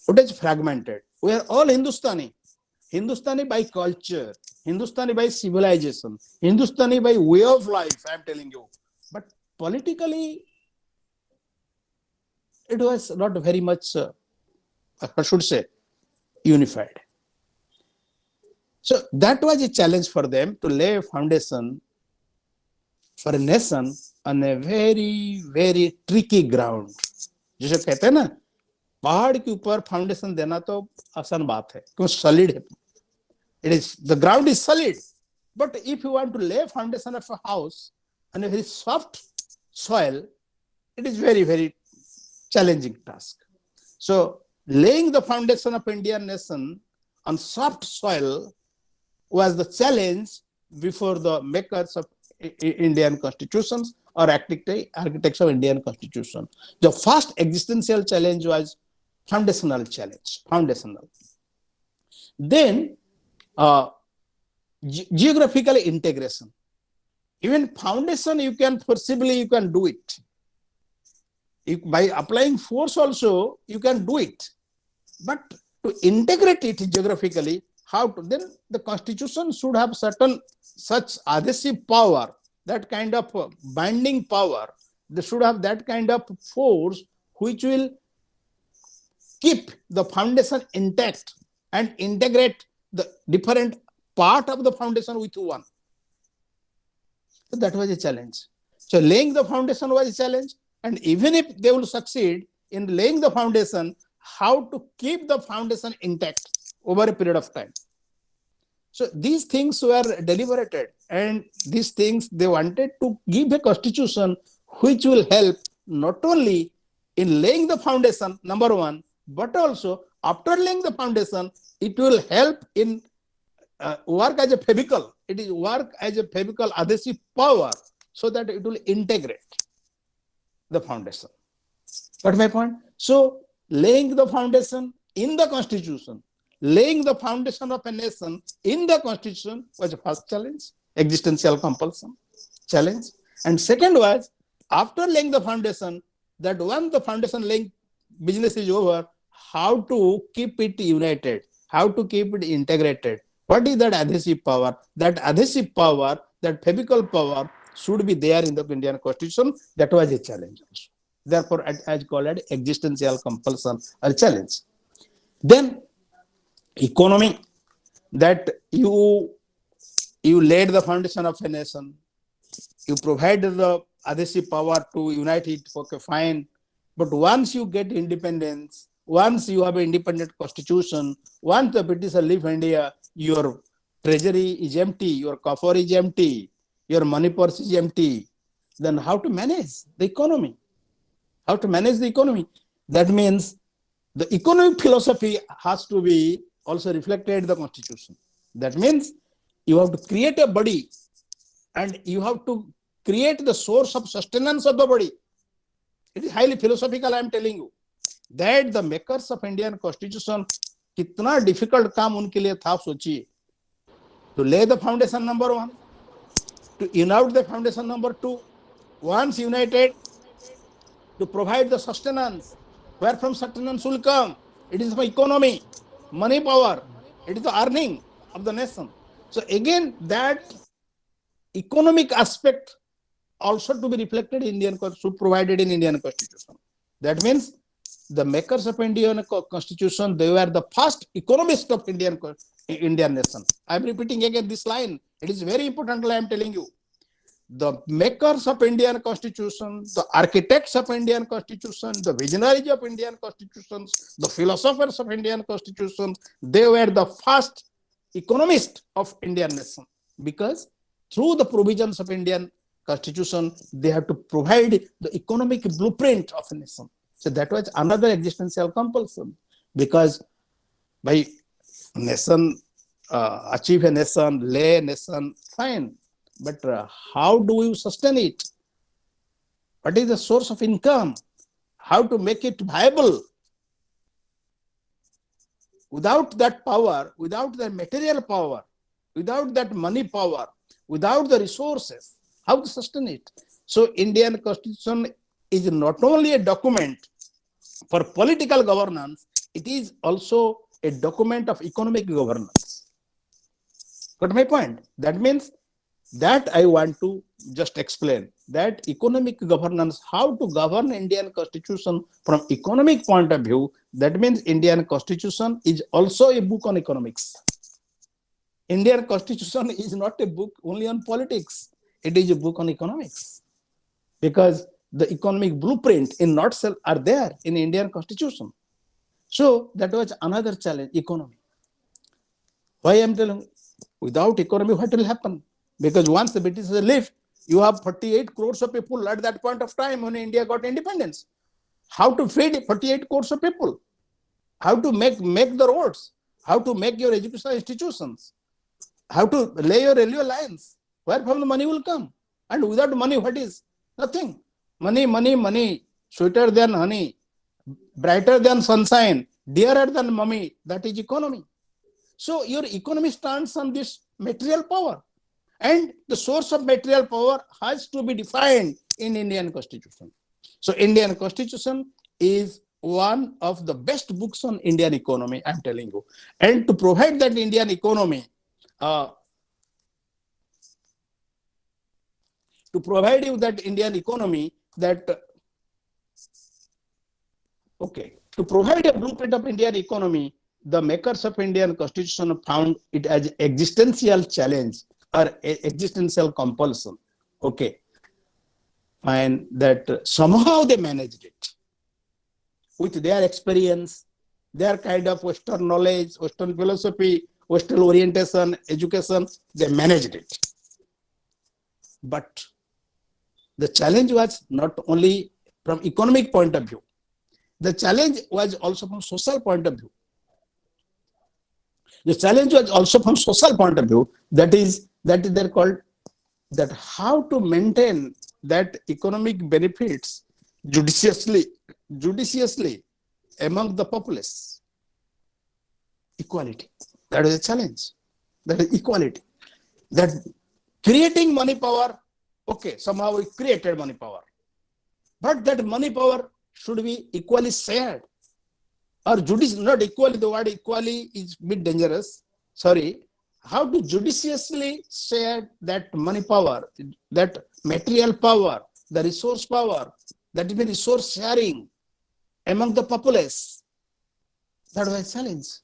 S2: It is fragmented. We are all Hindustani. Hindustani by culture, Hindustani by civilization, Hindustani by way of life, I am telling you. But politically, it was not very much, I should say, unified. So that was a challenge for them to lay a foundation for a nation on a very, very tricky ground. जैसे कहते हैं ना, पहाड़ के ऊपर foundation देना तो आसान बात है, क्योंकि सॉलिड है. It is, the ground is solid, But if you want to lay foundation of a house on a very soft soil, it is very, very challenging task. So laying the foundation of Indian nation on soft soil was the challenge before the makers of Indian constitutions or architects of Indian constitution. The first existential challenge was foundational challenge, foundational. Then geographical integration. Even foundation, you can forcibly, you can do it. By applying force also, you can do it. But to integrate it geographically, how to? Then the constitution should have certain such adhesive power, that kind of binding power. They should have that kind of force which will keep the foundation intact and integrate the different part of the foundation with one. So that was a challenge. So laying the foundation was a challenge. And even if they will succeed in laying the foundation, how to keep the foundation intact over a period of time. So these things were deliberated, and these things they wanted to give a constitution which will help not only in laying the foundation, number one, but also after laying the foundation, it will help in work as a fabrical. It is work as a fabrical adhesive power, so that it will integrate the foundation. Got my point? So laying the foundation in the constitution, laying the foundation of a nation in the constitution was the first challenge, existential compulsion challenge. And second was, after laying the foundation, that once the foundation laying business is over, how to keep it united, how to keep it integrated. What is that adhesive power? That adhesive power, that fabrical power should be there in the Indian constitution. That was a challenge also. Therefore, as called it existential compulsion or challenge. Then economy, that you laid the foundation of a nation, you provided the adhesive power to unite it, okay, fine. But once you get independence, once you have an independent constitution, once the British leave India, your treasury is empty, your coffer is empty, your money purse is empty. Then how to manage the economy? How to manage the economy? That means the economic philosophy has to be also reflected in the constitution. That means you have to create a body, and you have to create the source of sustenance of the body. It is highly philosophical, I am telling you. That the makers of Indian constitution, कितना difficult काम उनके लिए था, सोचिए. To lay the foundation, number one. To unite the foundation, number two. Once united, to provide the sustenance. Where from sustenance will come? It is the economy, money power. It is the earning of the nation. So again, that economic aspect also to be reflected in Indian Constitution, provided in Indian Constitution. That means the makers of Indian Constitution, they were the first economists of Indian nation. I am repeating again this line. It is very important, I am telling you. The makers of Indian Constitution, the architects of Indian Constitution, the visionaries of Indian Constitutions, the philosophers of Indian Constitution, they were the first economists of Indian nation. Because through the provisions of Indian Constitution, they have to provide the economic blueprint of a nation. So that was another existential compulsion. Because by nation, achieve a nation, lay a nation, fine. But how do you sustain it? What is the source of income? How to make it viable? Without that power, without the material power, without that money power, without the resources, how to sustain it? So Indian Constitution is not only a document for political governance, it is also a document of economic governance. Got my point? That means that I want to just explain that economic governance, how to govern Indian Constitution from economic point of view. That means Indian Constitution is also a book on economics. Indian Constitution is not a book only on politics. It is a book on economics. Because the economic blueprint in nutshell are there in Indian Constitution. So that was another challenge, economy. Why I am telling? Without economy, what will happen? Because once the British left, you have 48 crores of people at that point of time when India got independence. How to feed 48 crores of people? How to make the roads? How to make your educational institutions? How to lay your railway lines? Where from the money will come? And without money, what is? Nothing. Money, money, money. Sweeter than honey, brighter than sunshine, dearer than mummy. That is economy. So your economy stands on this material power. And the source of material power has to be defined in Indian Constitution. So Indian Constitution is one of the best books on Indian economy, I'm telling you. And to provide that Indian economy, to provide you that Indian economy, to provide a blueprint of Indian economy, the makers of Indian Constitution found it as existential challenge or existential compulsion. Okay. And that somehow they managed it with their experience, their kind of Western knowledge, Western philosophy, Western orientation, education, they managed it. But the challenge was not only from economic point of view, the challenge was also from social point of view. The challenge was also from social point of view, that is they're called that how to maintain that economic benefits judiciously among the populace. Equality. That is a challenge. That is equality. That creating money power, okay, somehow we created money power. But that money power should be equally shared. Or not equally, the word equally is a bit dangerous. Sorry. How to judiciously share that money power, that material power, the resource power, that is resource sharing among the populace. That was a challenge.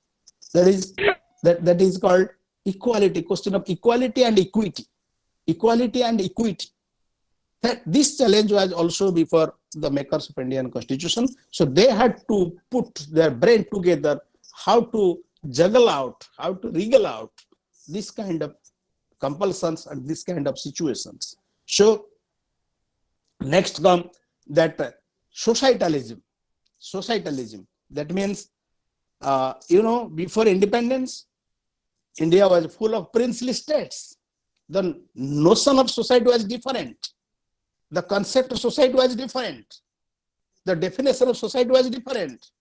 S2: That is called equality, question of equality and equity. Equality and equity. That this challenge was also before the makers of Indian Constitution. So they had to put their brain together, how to juggle out, how to wriggle out this kind of compulsions and this kind of situations. So next come that societalism. Societalism. That means, before independence, India was full of princely states. The notion of society was different. The concept of society was different. The definition of society was different.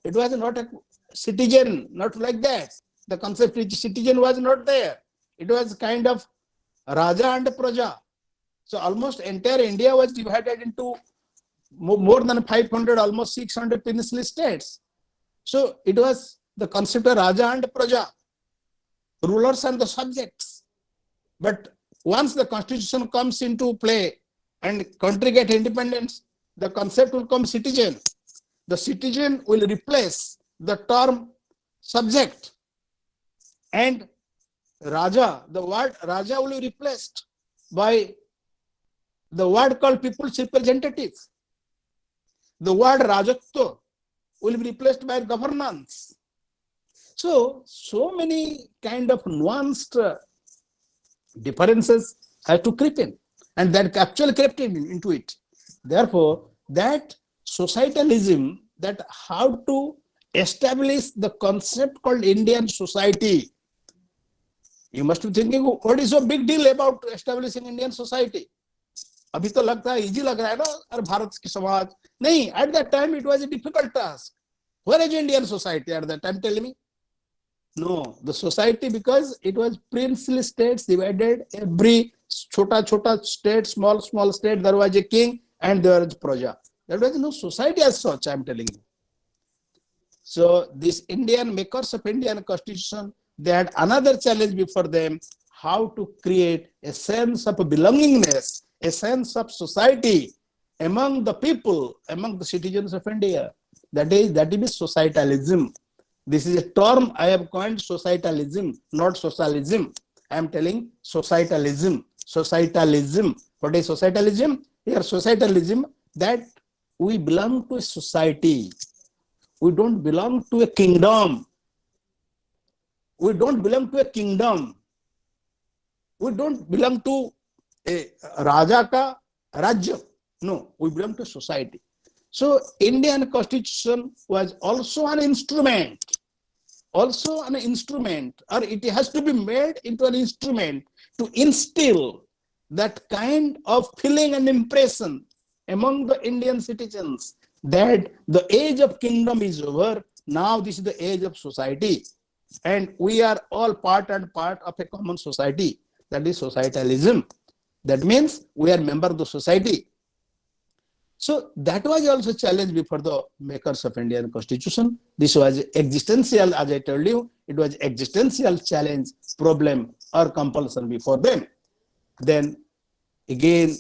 S2: It was not a citizen, not like that. The concept of citizen was not there. It was kind of Raja and Praja. So almost entire India was divided into more than 500, almost 600 princely states. So it was the concept of Raja and Praja, rulers and the subjects. But once the constitution comes into play and country get independence, the concept will come citizen. The citizen will replace the term subject, and Raja, the word Raja will be replaced by the word called people's representative. The word Rajatva will be replaced by governance. So many kind of nuanced differences have to creep in, and that actually crept into it. Therefore, that societalism, that how to establish the concept called Indian society. You must be thinking, what is so big deal about establishing Indian society? अभी तो लगता है easy लग रहा है ना, और भारत की समाज नहीं. At that time it was a difficult task. Where is Indian society at that time? Tell me. No, the society, because it was princely states divided, every chota state, small state, there was a king and there was Praja. There was no society as such, I am telling you. So these Indian makers of Indian Constitution, they had another challenge before them, how to create a sense of belongingness, a sense of society among the people, among the citizens of India. That is societalism. This is a term I have coined, societalism, not socialism. I am telling societalism. Societalism. What is societalism? Here, societalism, that we belong to a society. We don't belong to a kingdom. we don't belong to a kingdom. We don't belong to a Raja ka Rajya. No, we belong to society. So Indian Constitution was also an instrument, or it has to be made into an instrument to instill that kind of feeling and impression among the Indian citizens that the age of kingdom is over. Now this is the age of society, and we are all part of a common society. That is societalism. That means we are member of the society. So that was also challenged before the makers of Indian Constitution. This was existential, as I told you, it was existential challenge, problem or compulsion before them. Then again,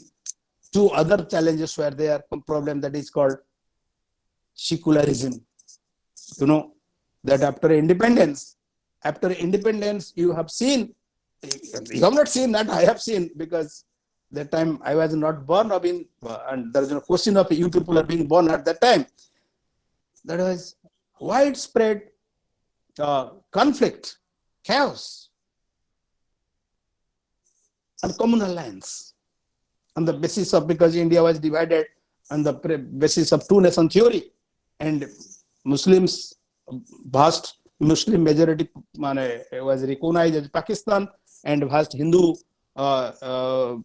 S2: two other challenges were there, problem that is called secularism. You know, that after independence, you have seen, you have not seen that, I have seen, because that time I was not born, and there is no question of you people are being born at that time. That was widespread conflict, chaos, and communal lines on the basis of, because India was divided on the basis of two-nation theory, and Muslims, vast Muslim majority was recognized as Pakistan, and vast Hindu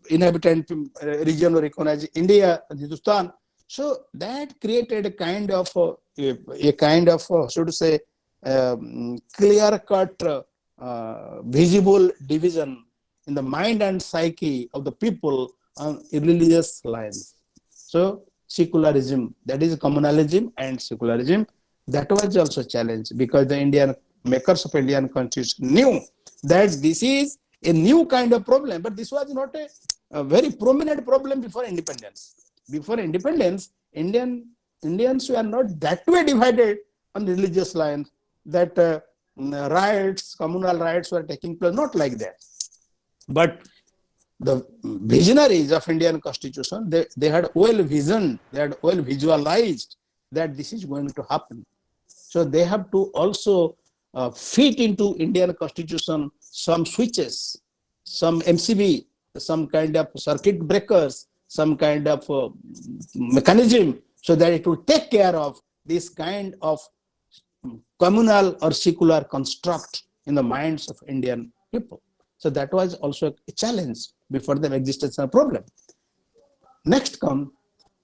S2: inhabitant region were recognized India and Hindustan. So that created a kind of so to say clear-cut, visible division in the mind and psyche of the people on religious lines. So secularism, that is communalism and secularism, that was also challenged, because the Indian makers of Indian Constitution knew that this is a new kind of problem, but this was not a very prominent problem before independence. Before independence, Indians were not that way divided on religious lines, that riots, communal riots were taking place, not like that. But the visionaries of Indian Constitution, they had well visioned, they had well visualized that this is going to happen. So they have to also fit into Indian Constitution some switches, some MCB, some kind of circuit breakers, some kind of mechanism, so that it will take care of this kind of communal or secular construct in the minds of Indian people. So that was also a challenge before the existential problem. Next come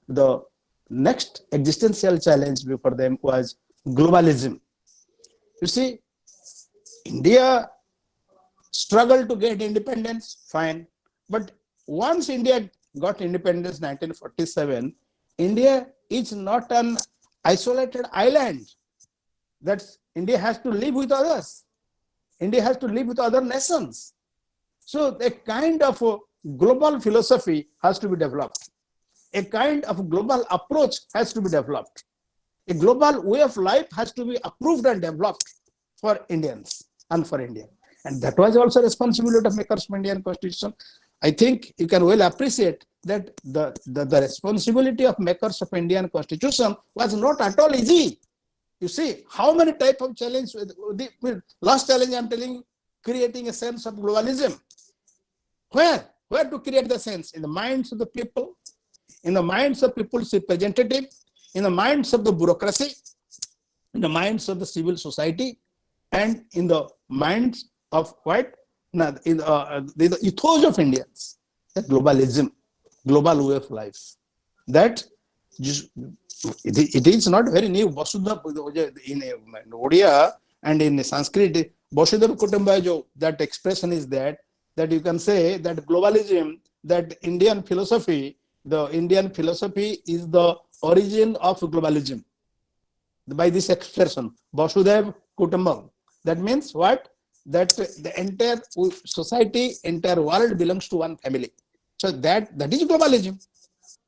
S2: the next existential challenge before them was globalism. You see, India struggled to get independence, fine. But once India got independence in 1947, India is not an isolated island. That India has to live with others. India has to live with other nations. So a kind of a global philosophy has to be developed. A kind of global approach has to be developed. A global way of life has to be approved and developed for Indians and for India. And that was also responsibility of makers of Indian Constitution. I think you can well appreciate that the responsibility of makers of Indian Constitution was not at all easy. You see, how many type of challenge, last challenge I am telling you, creating a sense of globalism. Where to create the sense? In the minds of the people, in the minds of people's representative, in the minds of the bureaucracy, in the minds of the civil society, and in the minds of what? In the ethos of Indians. That globalism, global way of life. That just, it is not very new. Vasudha in Odia and in Sanskrit, Vasudhaiva Kutumbakam, that expression is that you can say that globalism, that Indian philosophy, the Indian philosophy is the origin of globalism. By this expression, Vasudhaiva Kutumbakam. That means what? That the entire society, entire world belongs to one family. So that is globalism.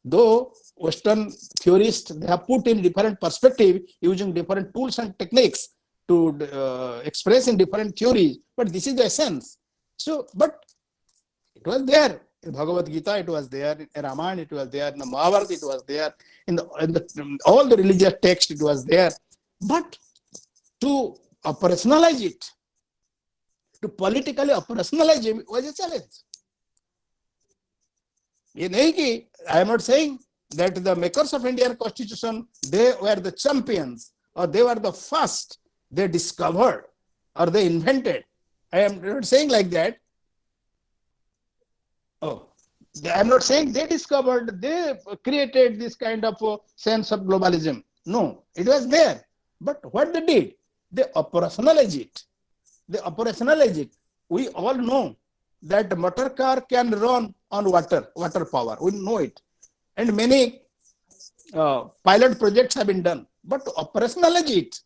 S2: Though Western theorists, they have put in different perspective using different tools and techniques to express in different theories, but this is the essence. So, but it was there in Bhagavad Gita, it was there in Ramayana, it was there in the Mahabharata, it was there in all the religious texts, it was there. But to operationalize it, to politically operationalize it was a challenge. I am not saying that the makers of Indian Constitution, they were the champions or they were the first, they discovered or they invented. I am not saying like that. Oh, I am not saying they discovered, they created this kind of sense of globalism. No, it was there. But what they did, they operationalized it. They operationalize it. We all know that motor car can run on water power. We know it. And many pilot projects have been done. But to operationalize it,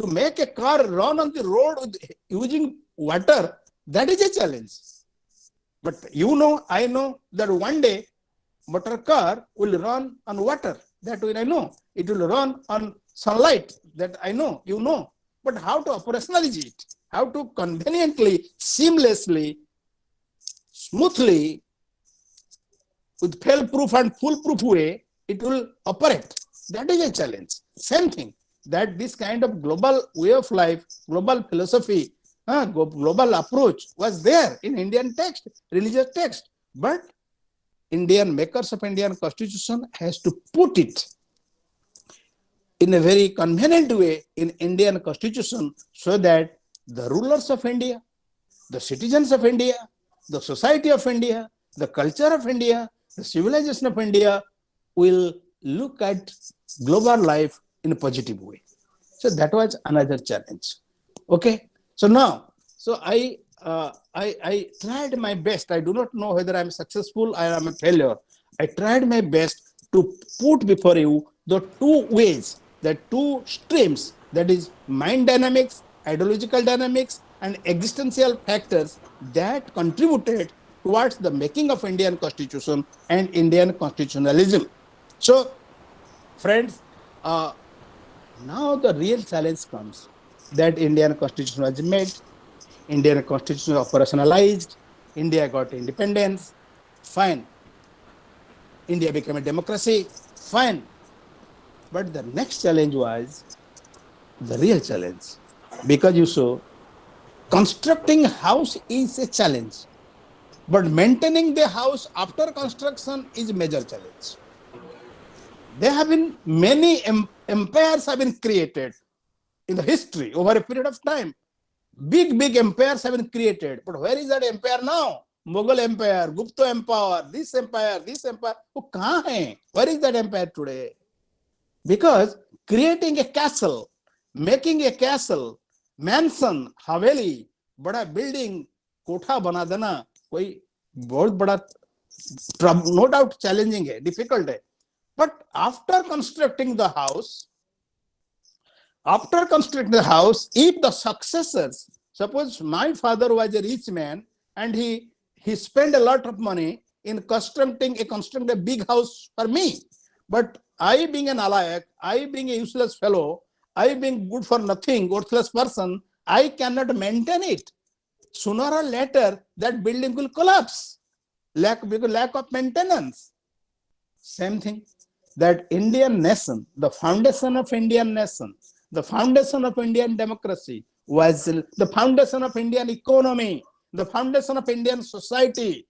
S2: to make a car run on the road using water, that is a challenge. But you know, I know that one day motor car will run on water. That way I know. It will run on sunlight. That I know, you know. But how to operationalize it? How to conveniently, seamlessly, smoothly, with fail-proof and foolproof way, it will operate. That is a challenge. Same thing, that this kind of global way of life, global philosophy, global approach was there in Indian text, religious text. But Indian makers of Indian Constitution has to put it in a very convenient way in Indian Constitution so that the rulers of India, the citizens of India, the society of India, the culture of India, the civilization of India will look at global life in a positive way. So that was another challenge. Okay. So now, I tried my best. I do not know whether I am successful or I am a failure. I tried my best to put before you the two ways, the two streams, that is mind dynamics, ideological dynamics, and existential factors that contributed towards the making of Indian Constitution and Indian constitutionalism. So, friends, now the real challenge comes that Indian Constitution was made, Indian Constitution operationalized, India got independence, fine. India became a democracy, fine. But the next challenge was the real challenge. Because you saw, constructing house is a challenge, but maintaining the house after construction is a major challenge. There have been many empires have been created in the history over a period of time. Big empires have been created. But where is that empire now? Mughal Empire, Gupta Empire, this empire. Where is that empire today? Because creating a castle, making a castle, mansion, haveli, bada building, kotha bana dena, koi bahut bada, no doubt challenging hai, difficult hai. But after constructing the house, if the successors, suppose my father was a rich man and he spent a lot of money in constructing a big house for me. But I being an alayak, I being a useless fellow, I being good for nothing, worthless person, I cannot maintain it. Sooner or later, that building will collapse. Lack of maintenance. Same thing. That Indian nation, the foundation of Indian nation, the foundation of Indian democracy was the foundation of Indian economy, the foundation of Indian society,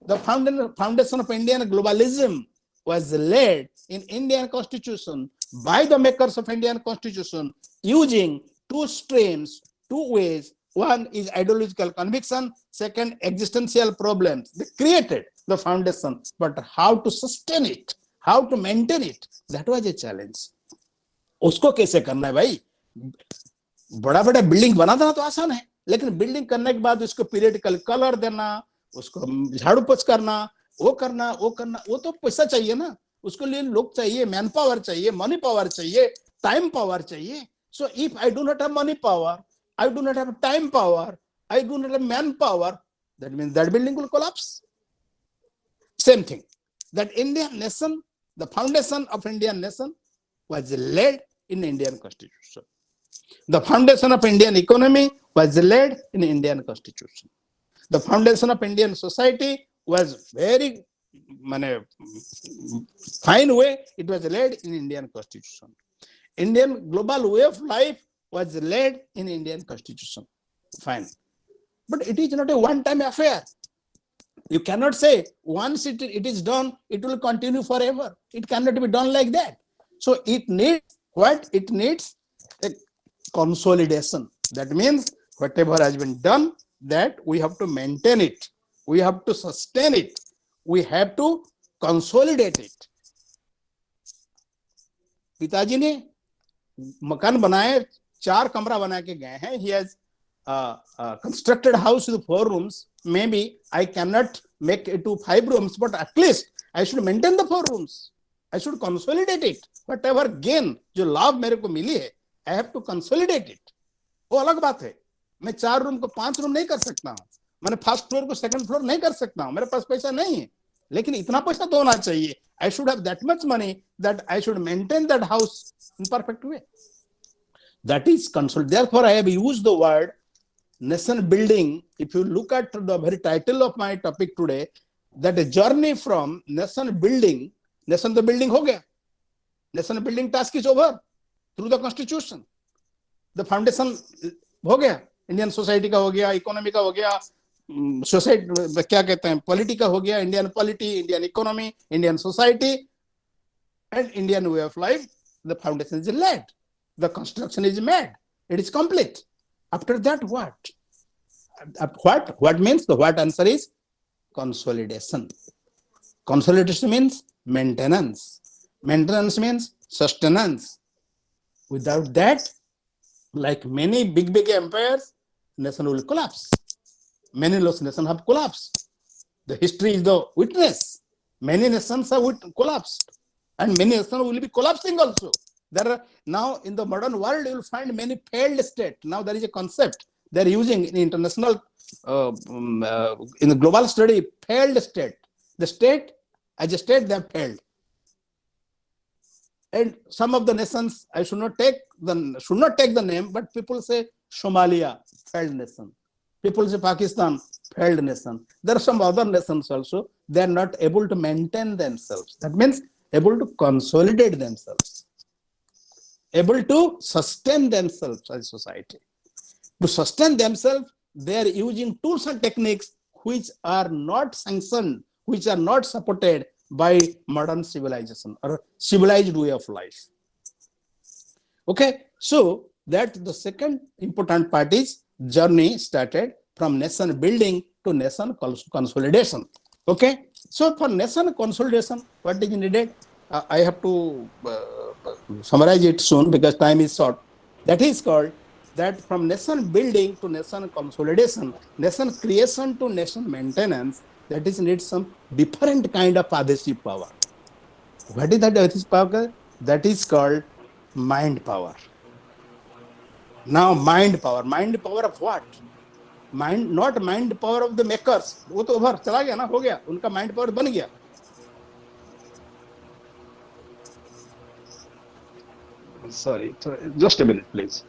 S2: the foundation of Indian globalism was laid in Indian Constitution by the makers of Indian Constitution using two streams, two ways. One is ideological conviction, second existential problems. They created the foundation, but how to sustain it, how to maintain it, that was a challenge. उसको कैसे करना है भाई? बड़ा बड़ा building बनाना तो आसान है, लेकिन बिल्डिंग करने के बाद उसको पीरियडिकल कलर देना, उसको झाड़ू पोछ करना, वो तो पैसा चाहिए ना, उसके लिए लोग चाहिए, मैन पावर चाहिए, मनी पावर चाहिए, टाइम पावर चाहिए. So if I do not have money power, I do not have time power, I do not have manpower, that means that building will collapse. Same thing, that Indian nation, the foundation of Indian nation was laid in Indian Constitution. The foundation of Indian economy was laid in Indian Constitution. The foundation of Indian society was very fine way, it was laid in Indian Constitution. Indian global way of life was laid in Indian Constitution. Fine. But it is not a one-time affair. You cannot say once it is done, it will continue forever. It cannot be done like that. So it needs what? It needs a consolidation. That means whatever has been done, that we have to maintain it. We have to sustain it. We have to consolidate it. पिताजी ने मकान बनाए, 4 कमरा बना के गए हैं. He has constructed house with 4 rooms. Maybe I cannot make it to 5 rooms, but at least I should maintain the 4 rooms. I should consolidate it. Whatever gain, जो लाभ मेरे को मिली है, I have to consolidate it. वो अलग बात है. मैं 4 रूम को 5 रूम नहीं कर सकता हूँ. मैंने फर्स्ट फ्लोर को सेकंड फ्लोर नहीं कर सकता हूँ. मेरे पास पैसा नहीं है. लेकिन इतना पैसा तो होना चाहिए. I should have that much money that I should maintain that house in perfect way. That is consolidation. Therefore, I have used the word nation building. If you look at the very title of my topic today, that a journey from nation building, nation the building हो गया. Nation building task is over through the constitution. The foundation हो गया. Indian society का हो गया, economy का हो गया, सोसाइटी क्या कहते हैं, पॉलिटी का हो गया, Indian polity, Indian economy, Indian society and Indian way of life. The foundation is laid, the construction is made, it is complete. After that what means? The what answer is consolidation. Consolidation means maintenance. Maintenance means sustenance. Without that, like many big empires, nation will collapse. Many nations have collapsed. The history is the witness. Many nations have collapsed, and many nations will be collapsing also. There are now in the modern world, you will find many failed states. Now there is a concept they are using in international, in the global study, failed state. The state, as a state, they have failed. And some of the nations, I should not take the name, but people say Somalia, failed nation. People say Pakistan, failed nation. There are some other nations also, they are not able to maintain themselves. That means able to consolidate themselves, able to sustain themselves as a society. To sustain themselves, they are using tools and techniques which are not sanctioned, which are not supported by modern civilization or civilized way of life. Okay, so that the second important part is journey started from nation building to nation consolidation. Okay, so for nation consolidation, what is needed? I have to summarize it soon because time is short. That is called that from nation building to nation consolidation, nation creation to nation maintenance, that is needs some different kind of adhesive power. What is that adhesive power? That is called mind power. Now mind power of what? Mind, not mind power of the makers. वो तो over चला गया ना, हो गया, उनका mind power बन गया.
S4: Sorry, just a minute, please.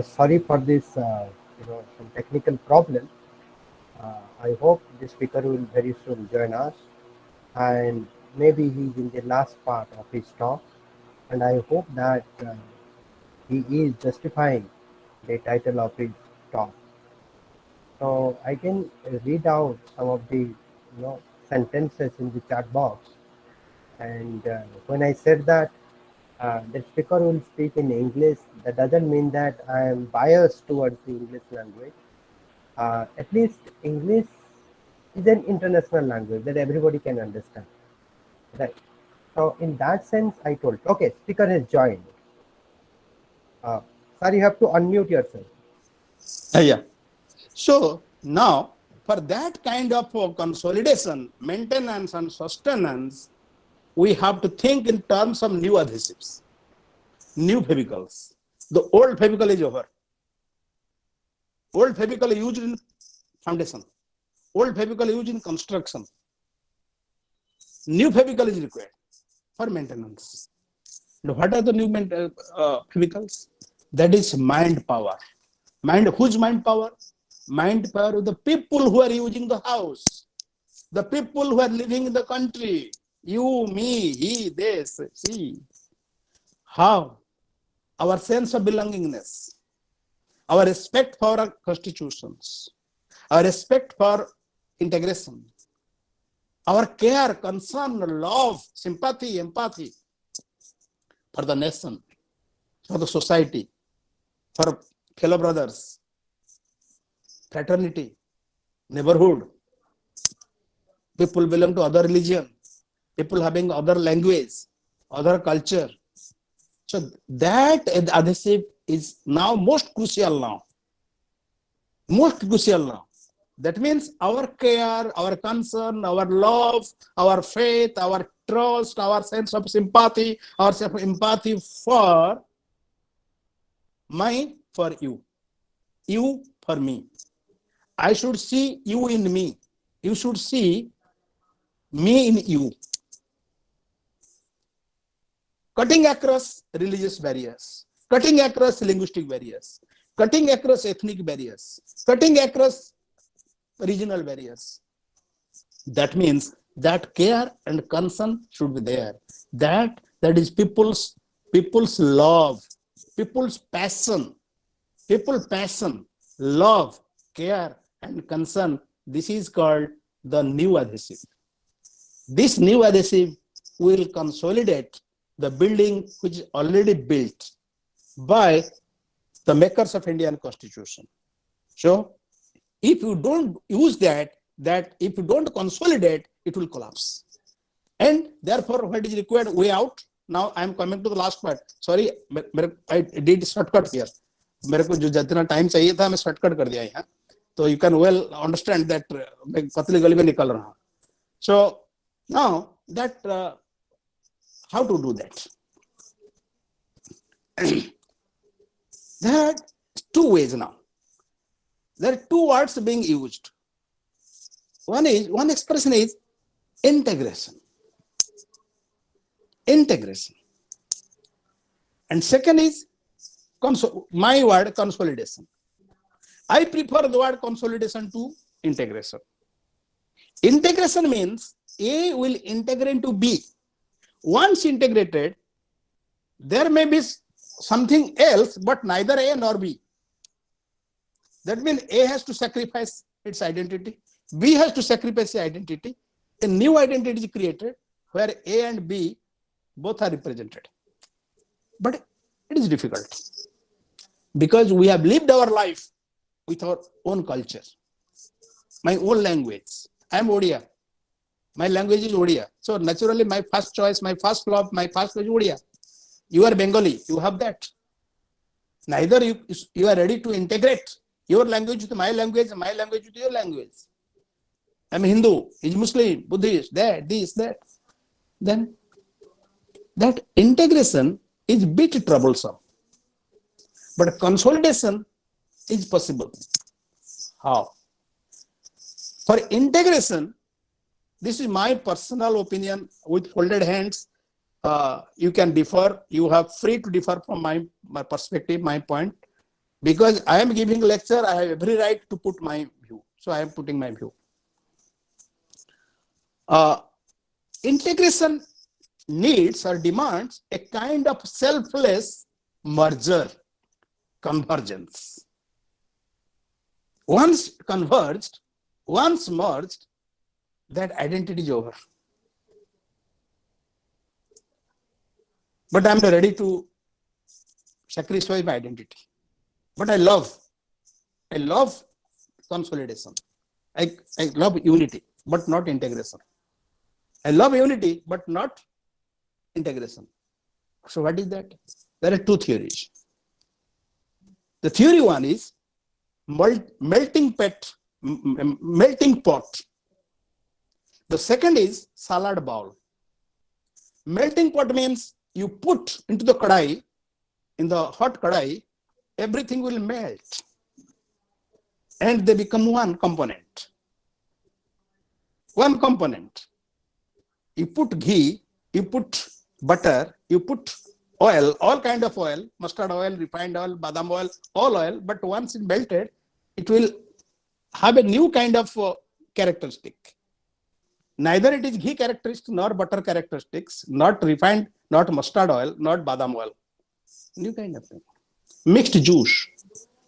S1: Sorry for this, some technical problem. I hope the speaker will very soon join us, and maybe he's in the last part of his talk, and I hope that he is justifying the title of his talk. So I can read out some of the sentences in the chat box, and when I said that the speaker will speak in English, that doesn't mean that I am biased towards the English language. At least English is an international language that everybody can understand, right? So in that sense, I told, okay, speaker has joined. Sir, you have to unmute yourself.
S2: Yeah. So now for that kind of consolidation, maintenance and sustenance, we have to think in terms of new adhesives, new Fevicals. The old Fevical is over. Old Fevical is used in foundation. Old Fevical is used in construction. New Fevical is required for maintenance. Now, what are the new Fevicals? That is mind power. Mind, whose mind power? Mind power of the people who are using the house. the people who are living in the country, you, me, he, they, see how our sense of belongingness, our respect for our constitutions, our respect for integration, our care, concern, love, sympathy, empathy for the nation, for the society, for fellow brothers, fraternity, neighborhood, people belong to other religion, people having other language, other culture. So that adhesive is now most crucial now. Most crucial now. That means our care, our concern, our love, our faith, our trust, our sense of sympathy, our sense of empathy for you for me. I should see you in me. You should see me in you. Cutting across religious barriers, cutting across linguistic barriers, cutting across ethnic barriers, cutting across regional barriers. That means that care and concern should be there. That is people's love, people's passion, love, care, and concern. This is called the new adhesive. This new adhesive will consolidate the building which is already built by the makers of Indian Constitution. So if you don't use that if you don't consolidate, it will collapse. And therefore, what is required? Way out. Now I am coming to the last part. Sorry, I did shortcut here. मेरे को जो जितना time चाहिए था मैं shortcut कर दिया यहाँ. So you can well understand that मैं पतली गली में निकल रहा हूँ. So now that how to do that? There are two ways now. There are two words being used. One expression is integration. And second is my word consolidation. I prefer the word consolidation to integration. Integration means A will integrate into B. Once integrated, there may be something else, but neither A nor B. That means A has to sacrifice its identity. B has to sacrifice its identity. A new identity is created where A and B both are represented. But it is difficult because we have lived our life with our own culture, my own language. I am Odia. My language is Odia. So naturally, my first choice, my first love, my first is Odia. You are Bengali. You have that. Neither you are ready to integrate your language with my language with your language. I am Hindu, he is Muslim, Buddhist, that. Then that integration is a bit troublesome. But consolidation is possible. How? For integration, this is my personal opinion with folded hands. You can differ. You have free to differ from my perspective, my point. Because I am giving a lecture, I have every right to put my view. So I am putting my view. Integration needs or demands a kind of selfless merger, convergence. Once converged, once merged, that identity is over. But I am ready to sacrifice my identity. But I love consolidation. I love unity, but not integration. I love unity, but not integration. So what is that? There are two theories. The theory one is melting pot. The second is salad bowl. Melting pot means you put into the kadai, in the hot kadai, everything will melt and they become one component. One component. You put ghee, you put butter, you put oil, all kind of oil, mustard oil, refined oil, badam oil, all oil, but once it melted, it will have a new kind of characteristic. Neither it is ghee characteristics nor butter characteristics, not refined, not mustard oil, not badam oil. New kind of thing. Mixed juice.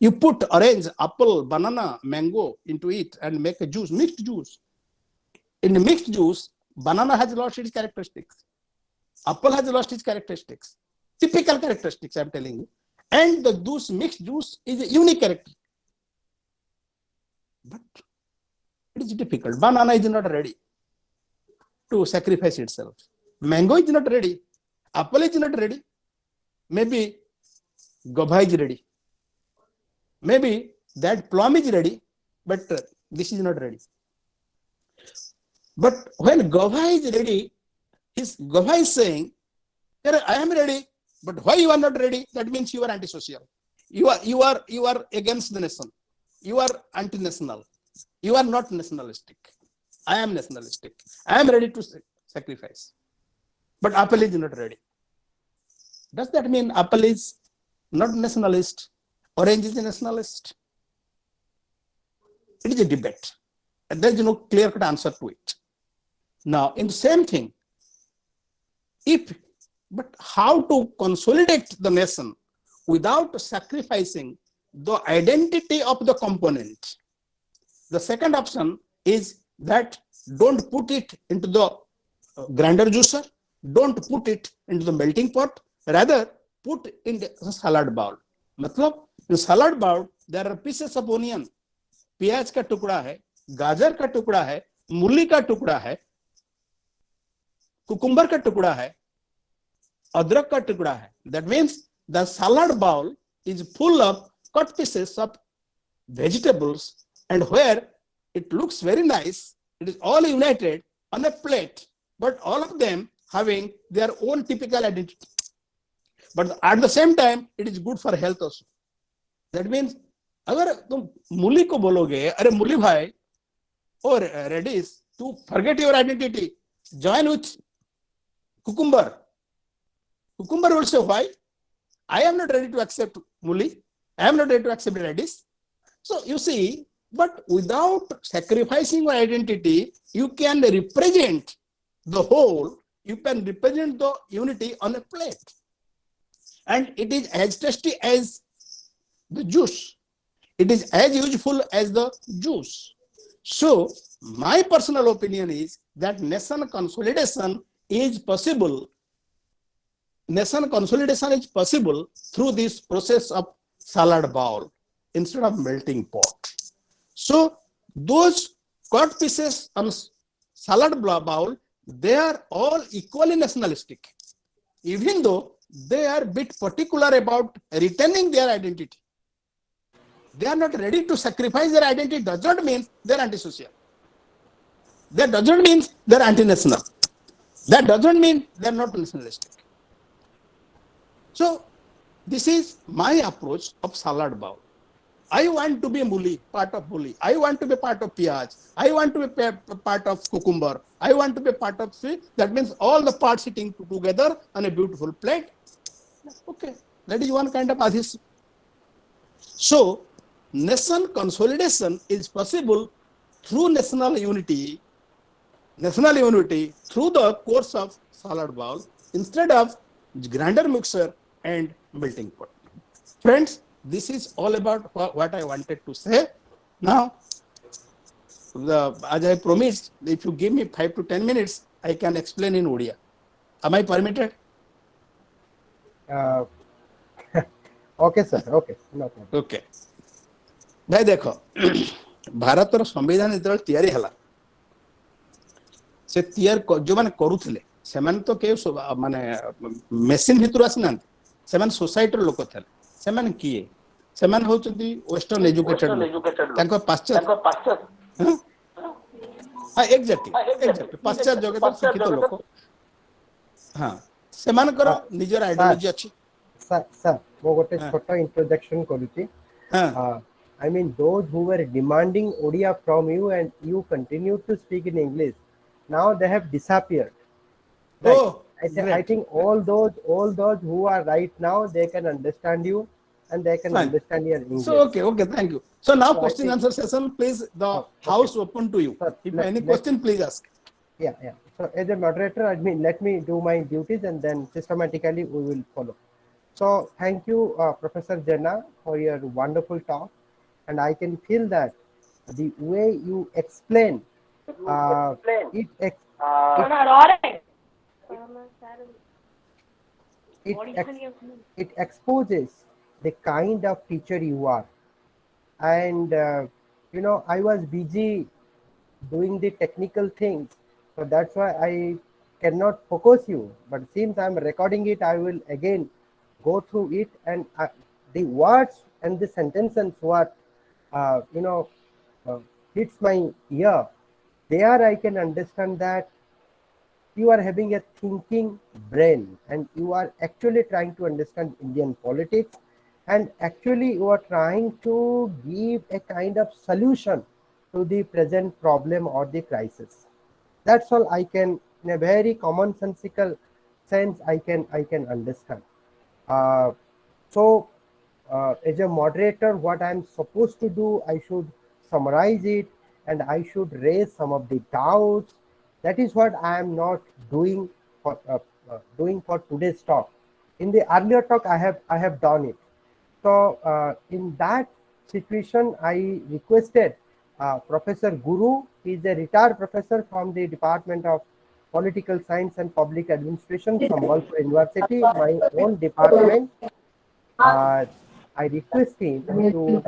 S2: You put orange, apple, banana, mango into it and make a juice, mixed juice. In the mixed juice, banana has lost its characteristics. Apple has lost its characteristics. Typical characteristics, I'm telling you. And the juice, mixed juice is a unique character. But it is difficult. Banana is not ready to sacrifice itself. Mango is not ready. Apple is not ready. Maybe guava is ready. Maybe that plum is ready, but this is not ready. But when guava is ready, his guava is saying, I am ready, but why you are not ready? That means you are antisocial. You are against the nation. You are anti-national. You are not nationalistic. I am nationalistic. I am ready to sacrifice. But apple is not ready. Does that mean apple is not nationalist? Orange is a nationalist? It is a debate. And there is no clear-cut answer to it. Now, in the same thing, but how to consolidate the nation without sacrificing the identity of the component? The second option is that don't put it into the grinder juicer, don't put it into the melting pot, rather put in the salad bowl. मतलब in salad bowl there are pieces of onion, प्याज का टुकड़ा है, गाजर का टुकड़ा है, मूली का टुकड़ा है, कुकुम्बर का टुकड़ा है, अदरक का टुकड़ा है. That means the salad bowl is full of cut pieces of vegetables, and where it looks very nice, it is all united on a plate, but all of them having their own typical identity. But at the same time, it is good for health also. That means, अगर तुम मूली को बोलोगे, अरे मूली भाई, or radish, to forget your identity, join with cucumber. Cucumber will say, why? I am not ready to accept muli. I am not ready to accept radish. So you see, but without sacrificing your identity, you can represent the whole, you can represent the unity on a plate. And it is as tasty as the juice. It is as useful as the juice. So my personal opinion is that nation consolidation is possible. Nation consolidation is possible through this process of salad bowl instead of melting pot. So those cut pieces on salad bowl, they are all equally nationalistic, even though they are a bit particular about retaining their identity. They are not ready to sacrifice their identity. Does not mean they are antisocial. That does not mean they are anti-national. That does not mean they are not nationalistic. So this is my approach of salad bowl. I want to be muli, part of muli. I want to be part of piyaj. I want to be part of cucumber. I want to be part of sweet. That means all the parts sitting together on a beautiful plate. Okay, that is one kind of adhesive. So nation consolidation is possible through national unity through the course of salad bowl instead of grinder mixer and melting pot. Friends, this is all about what I wanted to say. Now, as I promised, if you give me 5 to 10 minutes, I can explain in Odia. Am I permitted?
S1: Okay, sir. Okay. No problem.
S2: Okay. भाई देखो भारतर संविधान जेतବେଳେ तैयारी हला से तैयार जो माने करूथिले से माने तो के माने मेसिन भितर आसना से माने सोसाइटी लोक थले से माने किए से माने होचंती वेस्टर्न एजुकेटेड तांको पाश्चात्य हां एग्जैक्टली पाश्चात्य जगत शिक्षित लोक हां से मानकर निजर आइडियोलॉजी अछि
S1: सर वो गोटे छोटा इंट्रोडक्शन करूची I mean, those who were demanding Odia from you and you continue to speak in English, now they have disappeared. Right?
S2: Oh,
S1: I think all those who are right now, they can understand you and they can understand your English.
S2: So, okay, thank you. So now question answer session, please, the house open to you. Sir, if any question, please ask.
S1: Yeah, yeah. So as a moderator, let me do my duties and then systematically we will follow. So thank you, Professor Jena, for your wonderful talk. And I can feel that the way you explain, uh, it, ex it, it, ex it exposes the kind of teacher you are. And, I was busy doing the technical things, so that's why I cannot focus you, but since I'm recording it, I will again go through it, and the words and the sentences what uh, you know uh, hits my ear, there I can understand that you are having a thinking brain and you are actually trying to understand Indian politics, and actually you are trying to give a kind of solution to the present problem or the crisis. That's all I can, in a very commonsensical sense, I can understand. uh, so, as a moderator, what I'm supposed to do, I should summarize it and I should raise some of the doubts. That is what I am not doing for today's talk. In the earlier talk, I have done it. So, in that situation, I requested Professor Guru. He is a retired professor from the Department of Political Science and Public Administration, Sambalpur University, my own department. uh, I request him to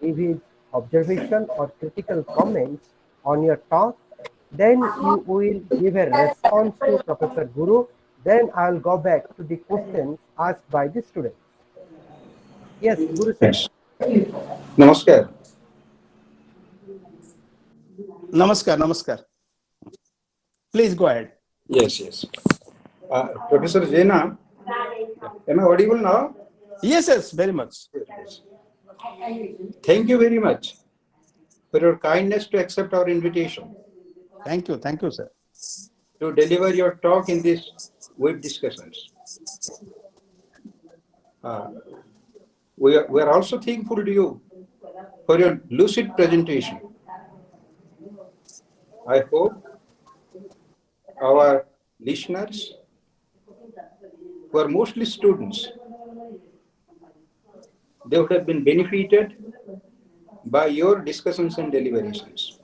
S1: give his observation or critical comments on your talk. Then you will give a response to Professor Guru. Then I'll go back to the questions asked by the students. Yes, Guru sir.
S5: Yes. Namaskar.
S2: Namaskar, namaskar. Please go ahead.
S5: Yes, yes. Professor Jena, am I audible now?
S2: Yes, yes, very much.
S5: Yes. Thank you very much for your kindness to accept our invitation
S2: Thank you, sir.
S5: to deliver your talk in these web discussions. Uh, we are also thankful to you for your lucid presentation. I hope our listeners, who are mostly students, they would have been benefited by your discussions and deliberations.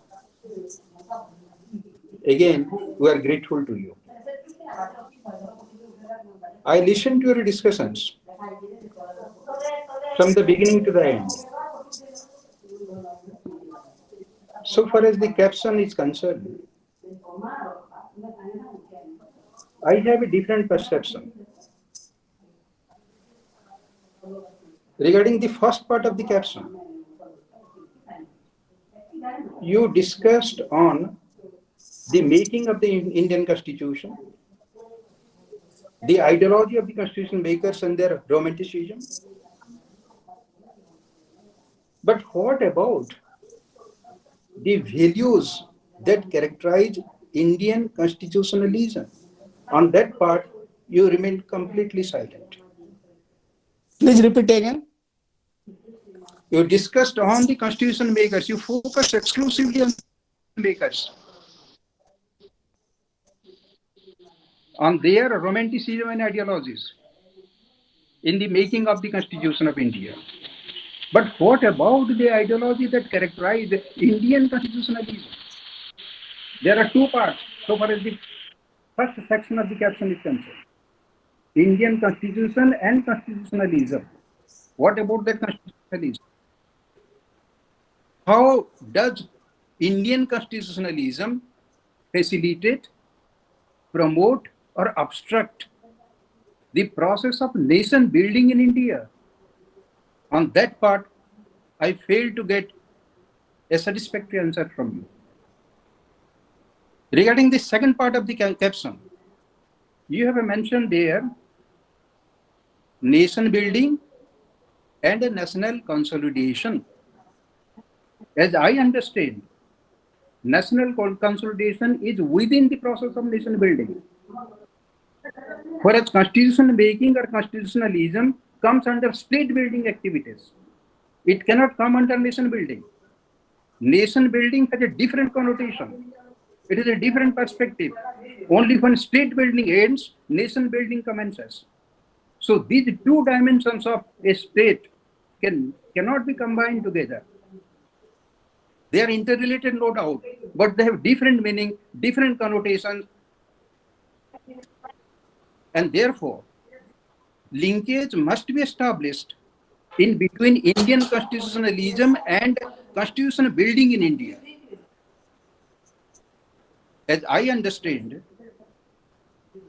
S5: Again, we are grateful to you. I listened to your discussions from the beginning to the end. So far as the caption is concerned, I have a different perception. Regarding the first part of the caption, you discussed on the making of the Indian Constitution, the ideology of the Constitution makers and their romanticism. But what about the values that characterize Indian constitutionalism? On that part, you remained completely silent.
S2: Please repeat again.
S5: You discussed on the constitution makers. You focused exclusively on makers, on their romanticism and ideologies in the making of the Constitution of India. But what about the ideology that characterize Indian constitutionalism? There are two parts so far as the first section of the caption is concerned. Indian constitution and constitutionalism. What about that constitutionalism? How does Indian constitutionalism facilitate, promote, or obstruct the process of nation building in India? On that part, I failed to get a satisfactory answer from you. Regarding the second part of the caption, you have mentioned there nation building and a national consolidation. As I understand, national consolidation is within the process of nation building. Whereas constitution making or constitutionalism comes under state building activities. It cannot come under nation building. Nation building has a different connotation. It is a different perspective. Only when state building ends, nation building commences. So these two dimensions of a state cannot be combined together. They are interrelated, no doubt, but they have different meaning, different connotations, and therefore linkage must be established in between Indian constitutionalism and constitution building in India. As I understand,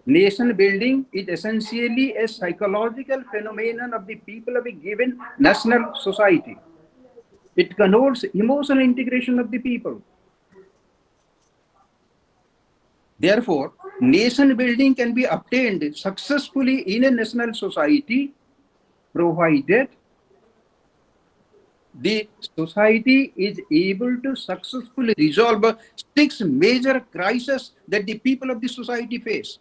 S5: nation building is essentially a psychological phenomenon of the people of a given national society. It connotes emotional integration of the people. Therefore, nation building can be obtained successfully in a national society provided the society is able to successfully resolve 6 major crises that the people of the society face.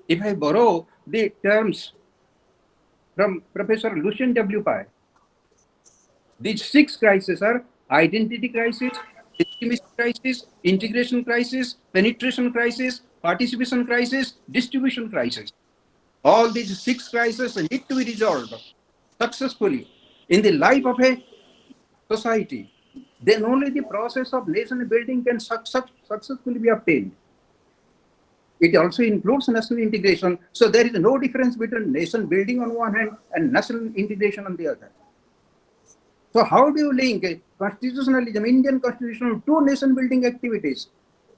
S5: If I borrow the terms from Professor Lucien W. Pai, these 6 crises are identity crisis, legitimacy crisis, integration crisis, penetration crisis, participation crisis, distribution crisis. All these 6 crises need to be resolved successfully in the life of a society. Then only the process of nation building can successfully be obtained. It also includes national integration. So there is no difference between nation building on one hand and national integration on the other. So how do you link constitutionalism, Indian constitution, to nation building activities?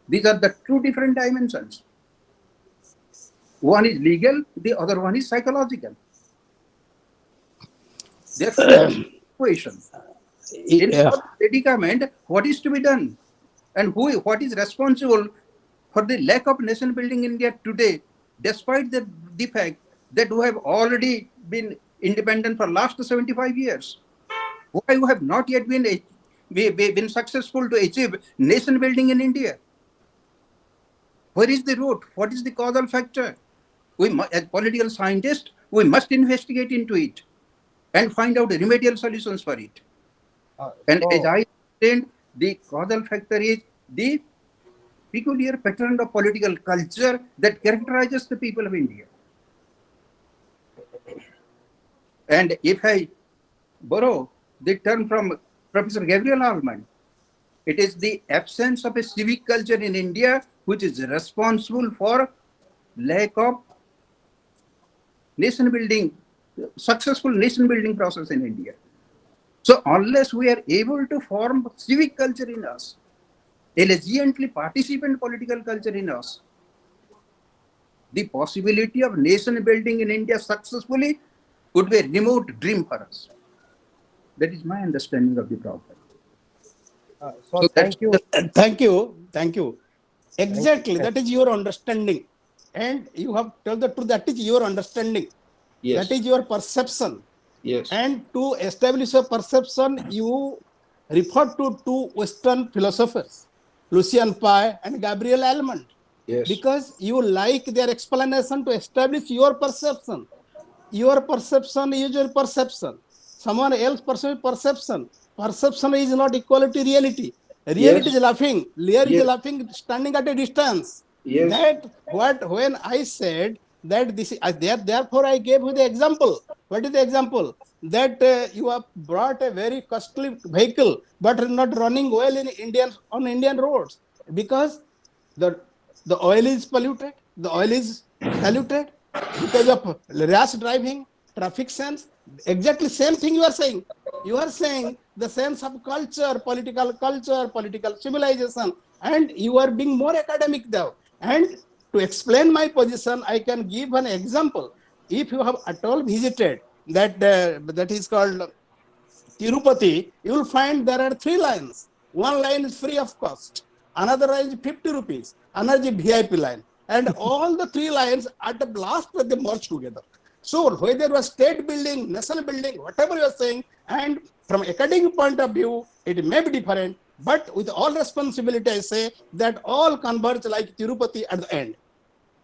S5: These are the two different dimensions. One is legal, the other one is psychological. Therefore, question. In such predicament, what is to be done? And what is responsible for the lack of nation building in India today, despite the fact that we have already been independent for last 75 years? Why we have not yet been successful to achieve nation building in India? Where is the root? What is the causal factor? As political scientists, we must investigate into it and find out remedial solutions for it. And as I understand, the causal factor is the peculiar pattern of political culture that characterizes the people of India. And if I borrow the term from Professor Gabriel Almond, it is the absence of a civic culture in India which is responsible for lack of nation building, successful nation building process in India. So unless we are able to form civic culture in us, a legitimately participant political culture in us, the possibility of nation building in India successfully would be a remote dream for us. That is my understanding of the problem.
S1: So thank you.
S2: Thank you. Thank you. Exactly. That is your understanding. And you have told the truth. That is your understanding.
S5: Yes.
S2: That is your perception.
S5: Yes.
S2: And to establish a perception, you refer to two Western philosophers, Lucien Pai and Gabriel Almond.
S5: Yes.
S2: Because you like their explanation to establish your perception. Your perception is your perception. Someone else's perception. Perception is not equal to reality. Reality is laughing. Reality is laughing, standing at a distance.
S5: Yes.
S2: That when I said that this is therefore I gave you the example. What is the example? That you have brought a very costly vehicle, but not running well in on Indian roads because the oil is polluted, the oil is polluted because of rash driving, traffic sense. Exactly same thing you are saying. You are saying the sense of culture, political civilization, and you are being more academic now. And to explain my position, I can give an example. If you have at all visited that is called Tirupati, you will find there are 3 lines. One line is free of cost, another line is 50 rupees, another is VIP line. And all the 3 lines at the last they merge together. So whether it was state building, national building, whatever you are saying, and from academic point of view, it may be different, but with all responsibility, I say that all converge like Tirupati at the end.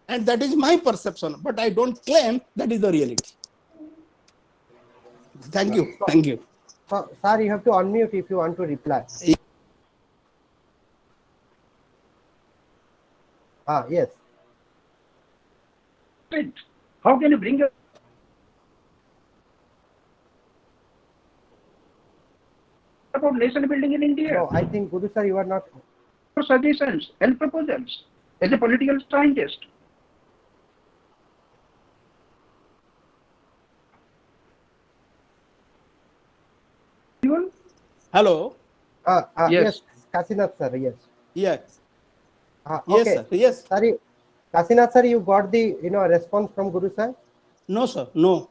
S2: And that is my perception, but I don't claim that is the reality. Thank you. Thank you.
S1: So, sir, you have to unmute if you want to reply. Yes.
S5: How can you bring about nation building in India?
S1: No, I think Guru sir, you are not.
S5: Suggestions and proposals as a political scientist.
S2: Hello.
S1: Yes,
S5: Yes.
S1: Kasinath sir. Yes.
S2: Yes. Yes,
S1: Okay.
S2: sir. Yes.
S1: Sorry, Kasinath sir, you got the response from Guru sir.
S2: No, sir. No.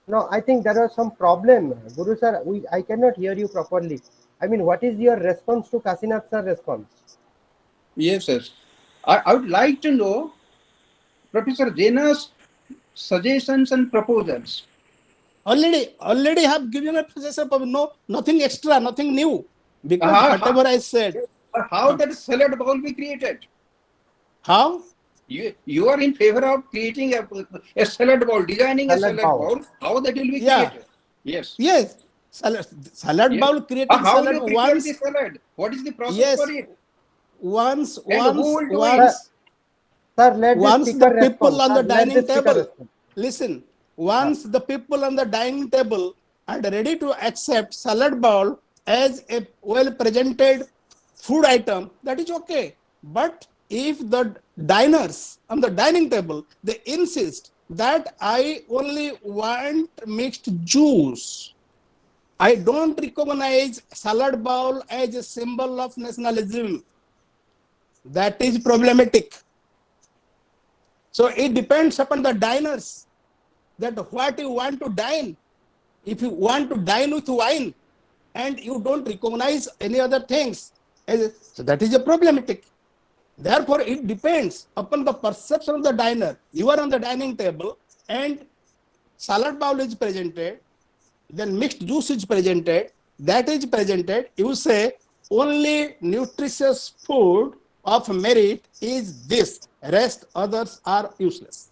S1: No, I think there was some problem. Guru sir, I cannot hear you properly. I mean, what is your response to Kasinath sir response?
S5: Yes, yes. I would like to know Professor Jena's suggestions and proposals.
S2: Already have given a suggestion. No, nothing extra, nothing new. Because whatever I said.
S5: How that salad bowl be created?
S2: How?
S5: You are in favor of creating a salad bowl, designing a salad bowl. How that will be created? Yes.
S2: Yes. Salad bowl, creating
S5: how
S2: salad
S5: will you prepare
S2: once.
S5: the salad? What is the process
S2: Yes.
S5: for it?
S2: Once.
S1: Sir, let the
S2: Once
S1: speaker
S2: the people
S1: respond.
S2: on the
S1: Sir, let
S2: dining
S1: the speaker
S2: table,
S1: respond.
S2: listen, once the people on the dining table are ready to accept salad bowl as a well presented food item, that is okay. But if the diners on the dining table, they insist that I only want mixed juice, I don't recognize salad bowl as a symbol of nationalism, that is problematic. So it depends upon the diners that what you want to dine. If you want to dine with wine and you don't recognize any other things, so that is a problematic. Therefore, it depends upon the perception of the diner. You are on the dining table and salad bowl is presented, then mixed juice is presented, that is presented. You say only nutritious food of merit is this, rest others are useless.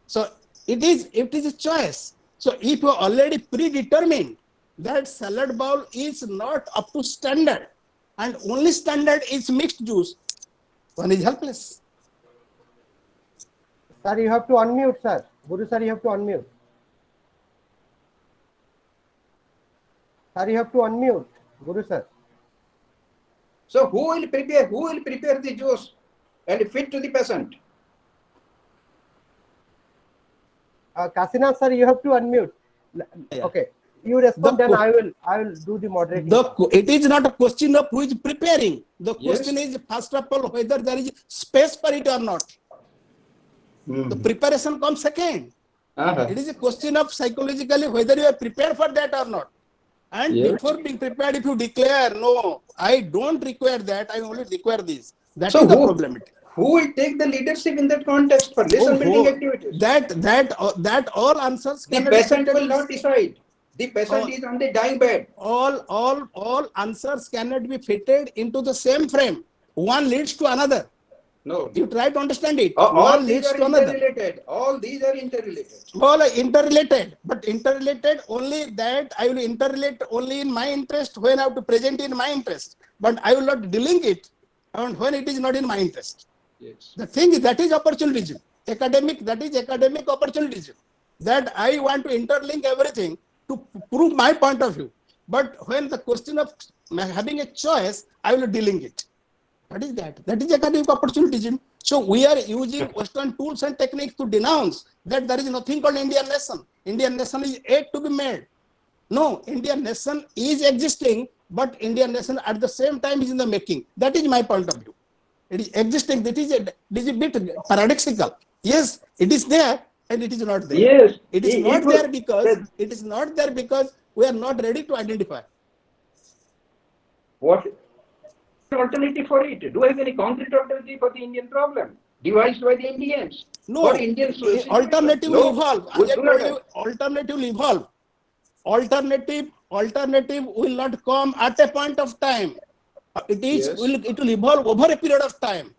S2: So it is a choice. So if you are already predetermined that salad bowl is not up to standard and only standard is mixed juice, one is helpless.
S1: Sir, you have to unmute, sir. Guru sir, you have to unmute. Sir, you have to unmute. Guru sir.
S5: So who will prepare the juice and feed to the patient?
S1: Kasinath sir, you have to unmute. Okay. You respond, then I will do the moderating.
S2: It is not a question of who is preparing. The question is, first of all, whether there is space for it or not. The preparation comes second. It is a question of psychologically whether you are prepared for that or not. And before being prepared, if you declare, no, I don't require that, I only require this. That is the problem.
S5: Who will take the leadership in that context for nation building activities?
S2: That all answers
S5: the patient will not decide. The patient is on the dying bed.
S2: All answers cannot be fitted into the same frame. One leads to another.
S5: No.
S2: You try to understand it.
S5: All these are interrelated. All these are interrelated.
S2: All are interrelated. But interrelated only that I will interrelate only in my interest when I have to present in my interest. But I will not delink it and when it is not in my interest.
S5: Yes.
S2: The thing is that is opportunism. That is academic opportunism. That I want to interlink everything to prove my point of view. But when the question of having a choice, I will delink it. What is that? That is academic opportunism. So we are using Western tools and techniques to denounce that there is nothing called Indian nation. Indian nation is yet to be made. No, Indian nation is existing, but Indian nation at the same time is in the making. That is my point of view. It is existing. That is a bit paradoxical. Yes, it is there and it is not there.
S5: Yes,
S2: it is not there because we are not ready to identify.
S5: What alternative for it? Do I have any concrete alternative for the Indian problem devised by the Indians?
S2: No,
S5: for Indian
S2: alternative will evolve. As I told you, alternative will evolve. Alternative will not come at a point of time. It will evolve over a period of time.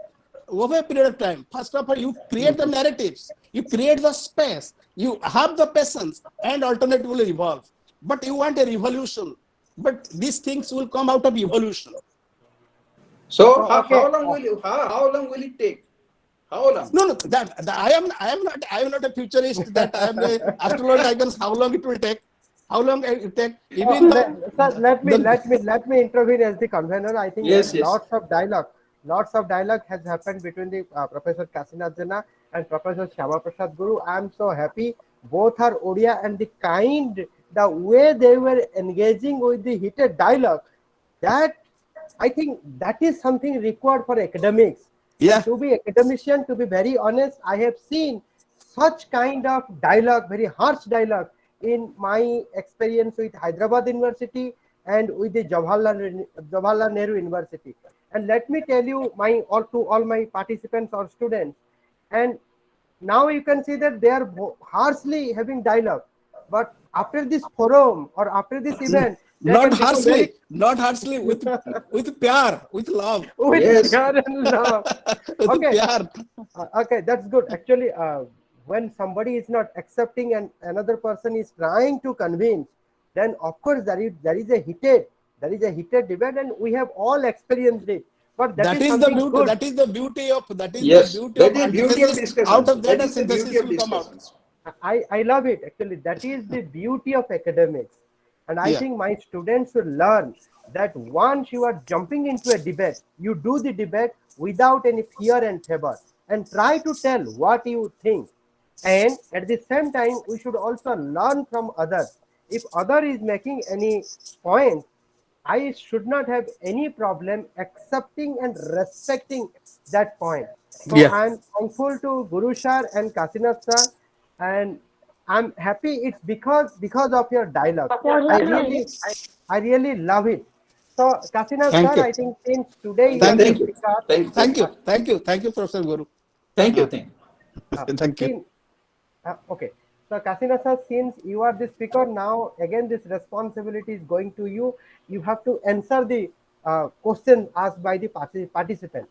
S2: First of all, you create the narratives, you create the space, you have the patience, and alternative will evolve. But you want a revolution. But these things will come out of evolution.
S5: So
S1: So okay,
S5: how long will it take? How long?
S2: No, no, that I am not a futurist. That I am a astrologer. I can how long it will take, how long it will take. Even though
S1: sir,
S2: the
S1: let me intervene as the convener. I think
S5: Yes, yes.
S1: lots of dialogue has happened between the Professor Kasinath Jena and Professor Shyama Prasad Guru. I am so happy. Both are Odia, and the way they were engaging with the heated dialogue, that I think that is something required for academics. And
S2: yeah,
S1: to be academician, to be very honest, I have seen such kind of dialogue, very harsh dialogue, in my experience with Hyderabad University and with the Jawaharlal Nehru University. And let me tell you, all my participants or students, and now you can see that they are harshly having dialogue. But after this forum or after this event, they
S2: not
S1: can become very
S2: harshly, not harshly, with pyar, with love,
S1: with
S5: Yes.
S1: pure and love.
S2: with
S1: Okay,
S2: pyar.
S1: okay, that's good. Actually, when somebody is not accepting and another person is trying to convince, then of course there is a heated debate, and we have all experienced it. But that
S2: That
S1: is
S2: is the
S1: something
S2: beauty.
S1: good.
S2: That is the
S5: Yes.
S2: beauty of
S5: That is beauty of
S2: antithesis. Out
S5: discussions.
S2: of that,
S5: That
S2: a
S5: is the beauty
S2: synthesis
S5: of
S2: will come out.
S5: discussions.
S1: I love it actually. That is the beauty of academics. And I
S2: Yeah,
S1: think my students should learn that once you are jumping into a debate, you do the debate without any fear and favor, and try to tell what you think. And at the same time, we should also learn from others. If other is making any point, I should not have any problem accepting and respecting that point. So
S2: yeah.
S1: I'm thankful to Guru sir and Kasinath sir, and I'm happy it's because of your dialogue. I really I really love it. So Kasinath
S2: Thank
S1: sir,
S2: you,
S1: I think since today you are
S2: thank
S1: the
S2: you,
S5: Thank you.
S1: speaker,
S5: Thank you.
S2: thank
S1: uh,
S2: you, thank you, thank you, Professor Guru.
S5: Thank you.
S2: Uh,
S5: Thank you.
S2: thank you.
S1: since okay. So Kasina sir, since you are the speaker now, again this responsibility is going to you. You have to answer the question asked by the participant.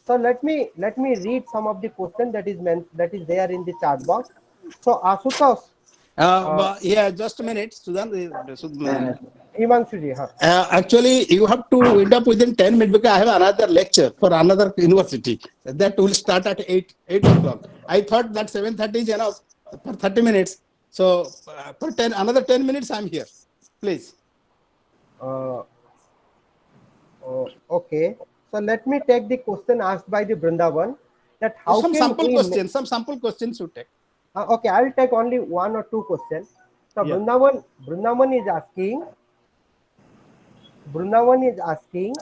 S1: So let me read some of the question that is there in the chat box. So Asutosh,
S2: Yeah, just a minute, Sudan.
S5: And
S1: Himanshu ji, huh?
S2: Actually, you have to wind up within 10 minutes because I have another lecture for another university that will start at 8 o'clock. I thought that 7:30 is enough for 30 minutes. So, for another 10 minutes, I'm here. Please.
S1: Uh, okay. So let me take the question asked by the Brindavan, that how
S2: Some
S1: can
S2: sample
S1: we
S2: questions, some sample questions you take.
S1: okay, I'll take only one or two questions. So
S2: Yeah.
S1: Brindavan is asking,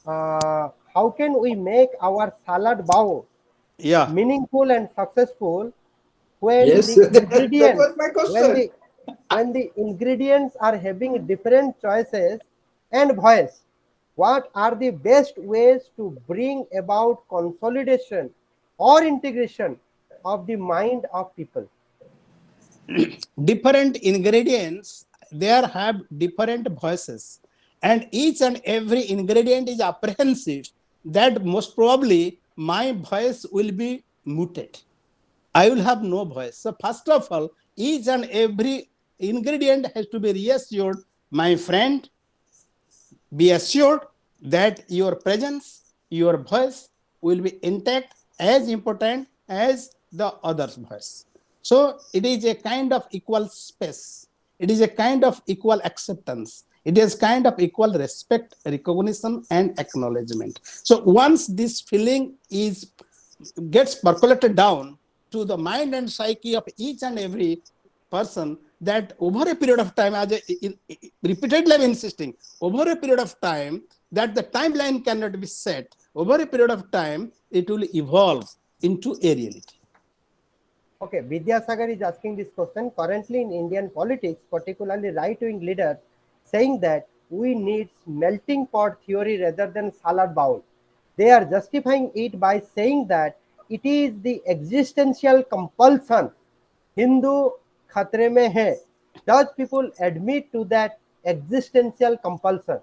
S1: how can we make our salad bowl
S2: Yeah.
S1: meaningful and successful when
S5: yes,
S1: the
S5: that
S1: ingredients
S5: was my
S1: when
S5: question.
S1: the when the ingredients are having different choices and voice? What are the best ways to bring about consolidation or integration of the mind of people?
S2: Different ingredients there have different voices, and each and every ingredient is apprehensive that most probably my voice will be muted. I will have no voice. So first of all, each and every ingredient has to be reassured. My friend, be assured that your presence, your voice will be intact, as important as the other's voice. So it is a kind of equal space. It is a kind of equal acceptance. It is kind of equal respect, recognition, and acknowledgement. So once this feeling is gets percolated down to the mind and psyche of each and every person, that over a period of time, as repeatedly I'm insisting, over a period of time, that the timeline cannot be set. Over a period of time, it will evolve into a reality.
S1: Okay, Vidyasagar is asking this question. Currently in Indian politics, particularly right-wing leaders saying that we need melting pot theory rather than salad bowl. They are justifying it by saying that it is the existential compulsion. Hindu khatre mein hai. Does people admit to that existential compulsion?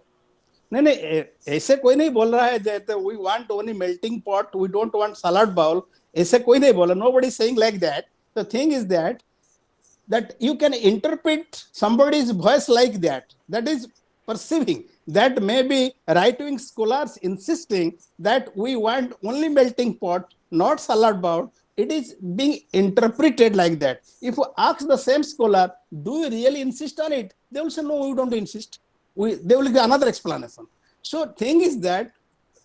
S2: नहीं नहीं, ऐसे कोई नहीं बोल रहा है that we want only melting pot, we don't want salad bowl. ऐसे कोई नहीं बोला. Nobody is saying like that. The thing is that you can interpret somebody's voice like that. That is perceiving. that maybe right-wing scholars insisting that we want only melting pot, not salad bowl. It is being interpreted like that. If we ask the same scholar, do you really insist on it? They will say, no, we don't insist. They will give another explanation. So thing is that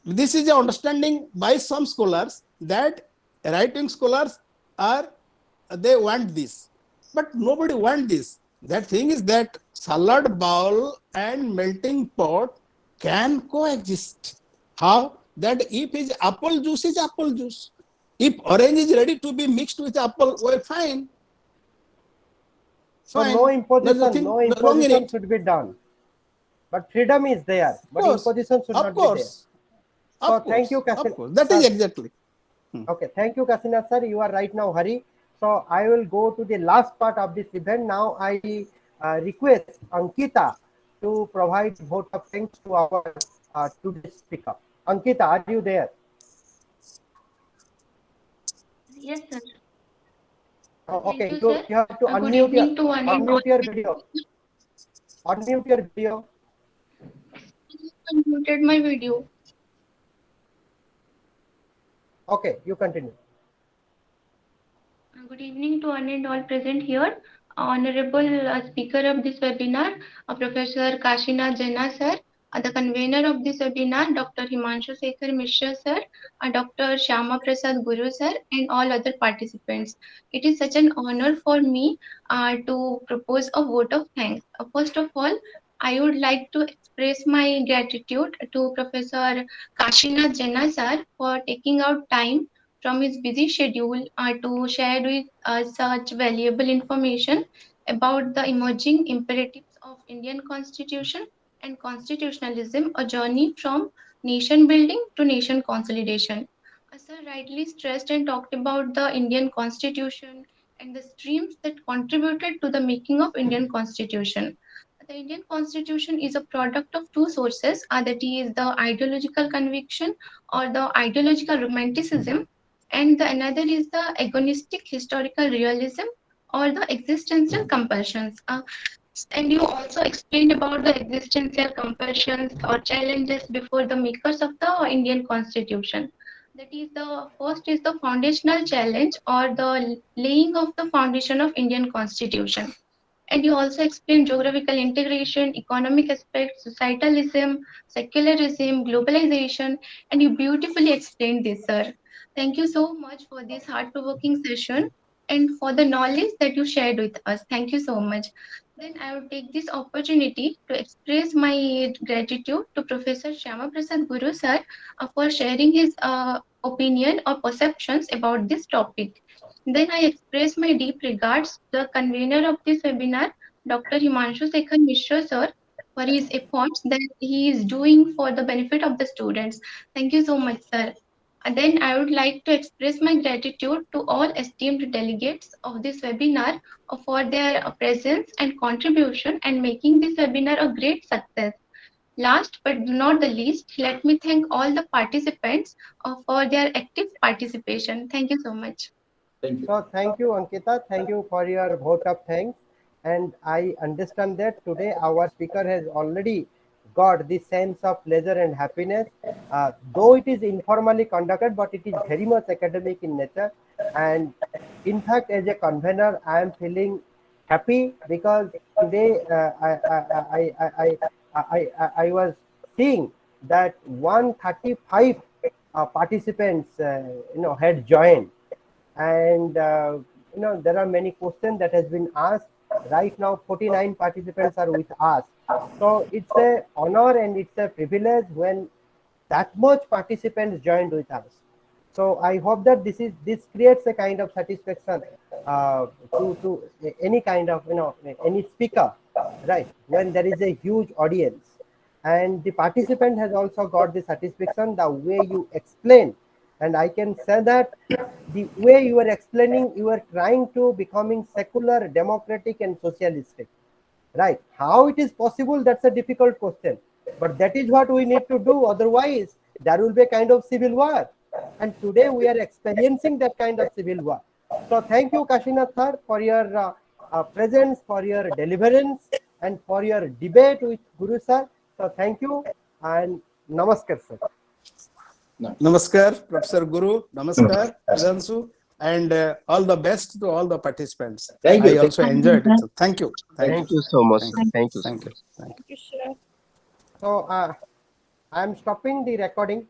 S2: this is the understanding by some scholars that right-wing scholars are, they want this, but nobody want this. That thing is that salad bowl and melting pot can coexist. How? That if is apple juice is apple juice. If orange is ready to be mixed with apple, well, fine.
S1: So
S2: Fine. There's
S1: no
S2: nothing wrong in
S1: imposition
S2: it.
S1: should be done. But freedom is there,
S2: Of
S1: but
S2: course.
S1: imposition should
S2: Of
S1: not be there.
S2: course.
S1: So
S2: Of
S1: thank you,
S2: course. Of
S1: Kasina.
S2: course. That is
S1: Sir.
S2: exactly.
S1: Okay, thank you, Kasina sir. You are right now, Hari. So I will go to the last part of this event. Now I request Ankita to provide vote of thanks to our today's speaker. Ankita, are you there?
S6: Yes, sir.
S1: Oh,
S6: Thank
S1: okay,
S6: you, sir.
S1: you have to
S6: Good evening to one and all.
S1: unmute your video. Unmute your video.
S6: I unmuted my video.
S1: Okay, you continue.
S6: Good evening to one and all present here. Honorable speaker of this webinar, Professor Jena sir, the convener of this webinar, Dr. Himanshu Sekhar Mishra sir, Dr. Shyama Prasad Guru sir, and all other participants. It is such an honor for me to propose a vote of thanks. First of all, I would like to express my gratitude to Professor Jena sir for taking out time from his busy schedule to share with us such valuable information about the emerging imperatives of Indian Constitution and constitutionalism, a journey from nation building to nation consolidation. Sir rightly stressed and talked about the Indian Constitution and the streams that contributed to the making of Indian Constitution. The Indian Constitution is a product of two sources, that is the ideological conviction or the ideological romanticism, and the another is the agonistic historical realism or the existential compulsions. And you also explained about the existential compulsions or challenges before the makers of the Indian Constitution. That is the first is the foundational challenge or the laying of the foundation of Indian Constitution. And you also explained geographical integration, economic aspects, societalism, secularism, globalization, and you beautifully explained this, sir. Thank you so much for this hard-provoking session and for the knowledge that you shared with us. Thank you so much. Then I would take this opportunity to express my gratitude to Professor Shyama Prasad Guru sir for sharing his opinion or perceptions about this topic. Then I express my deep regards to the convener of this webinar, Dr. Himanshu Sekhar Mishra sir, for his efforts that he is doing for the benefit of the students. Thank you so much, sir. And then I would like to express my gratitude to all esteemed delegates of this webinar for their presence and contribution and making this webinar a great success. Last but not the least, let me thank all the participants for their active participation. Thank you so much.
S5: Thank you.
S1: So thank you, Ankita. Thank you for your vote of thanks. And I understand that today our speaker has already got the sense of pleasure and happiness. Though it is informally conducted, but it is very much academic in nature. And in fact, as a convener, I am feeling happy because today I was seeing that 135 participants had joined, and there are many questions that has been asked. Right now 49 participants are with us, so it's a honor and it's a privilege when that much participants joined with us. So I hope that this creates a kind of satisfaction to any kind of any speaker, right, when there is a huge audience. And the participant has also got the satisfaction the way you explain. And I can say that the way you are explaining, you are trying to becoming secular, democratic, and socialistic, right? How it is possible? That's a difficult question, but that is what we need to do. Otherwise, there will be a kind of civil war, and today we are experiencing that kind of civil war. So thank you, Kashinath sir, for your presence, for your deliverance, and for your debate with Guru sir. So thank you and namaskar, sir.
S2: Namaskar, Professor Guru. Namaskar, Himanshu, and all the best to all the participants.
S7: Thank you.
S2: I also enjoyed it. So thank you.
S3: Thank you so much.
S2: Thank you.
S3: Thank you so
S2: Thank
S3: much.
S2: you. Thank you.
S1: So I am stopping the recording.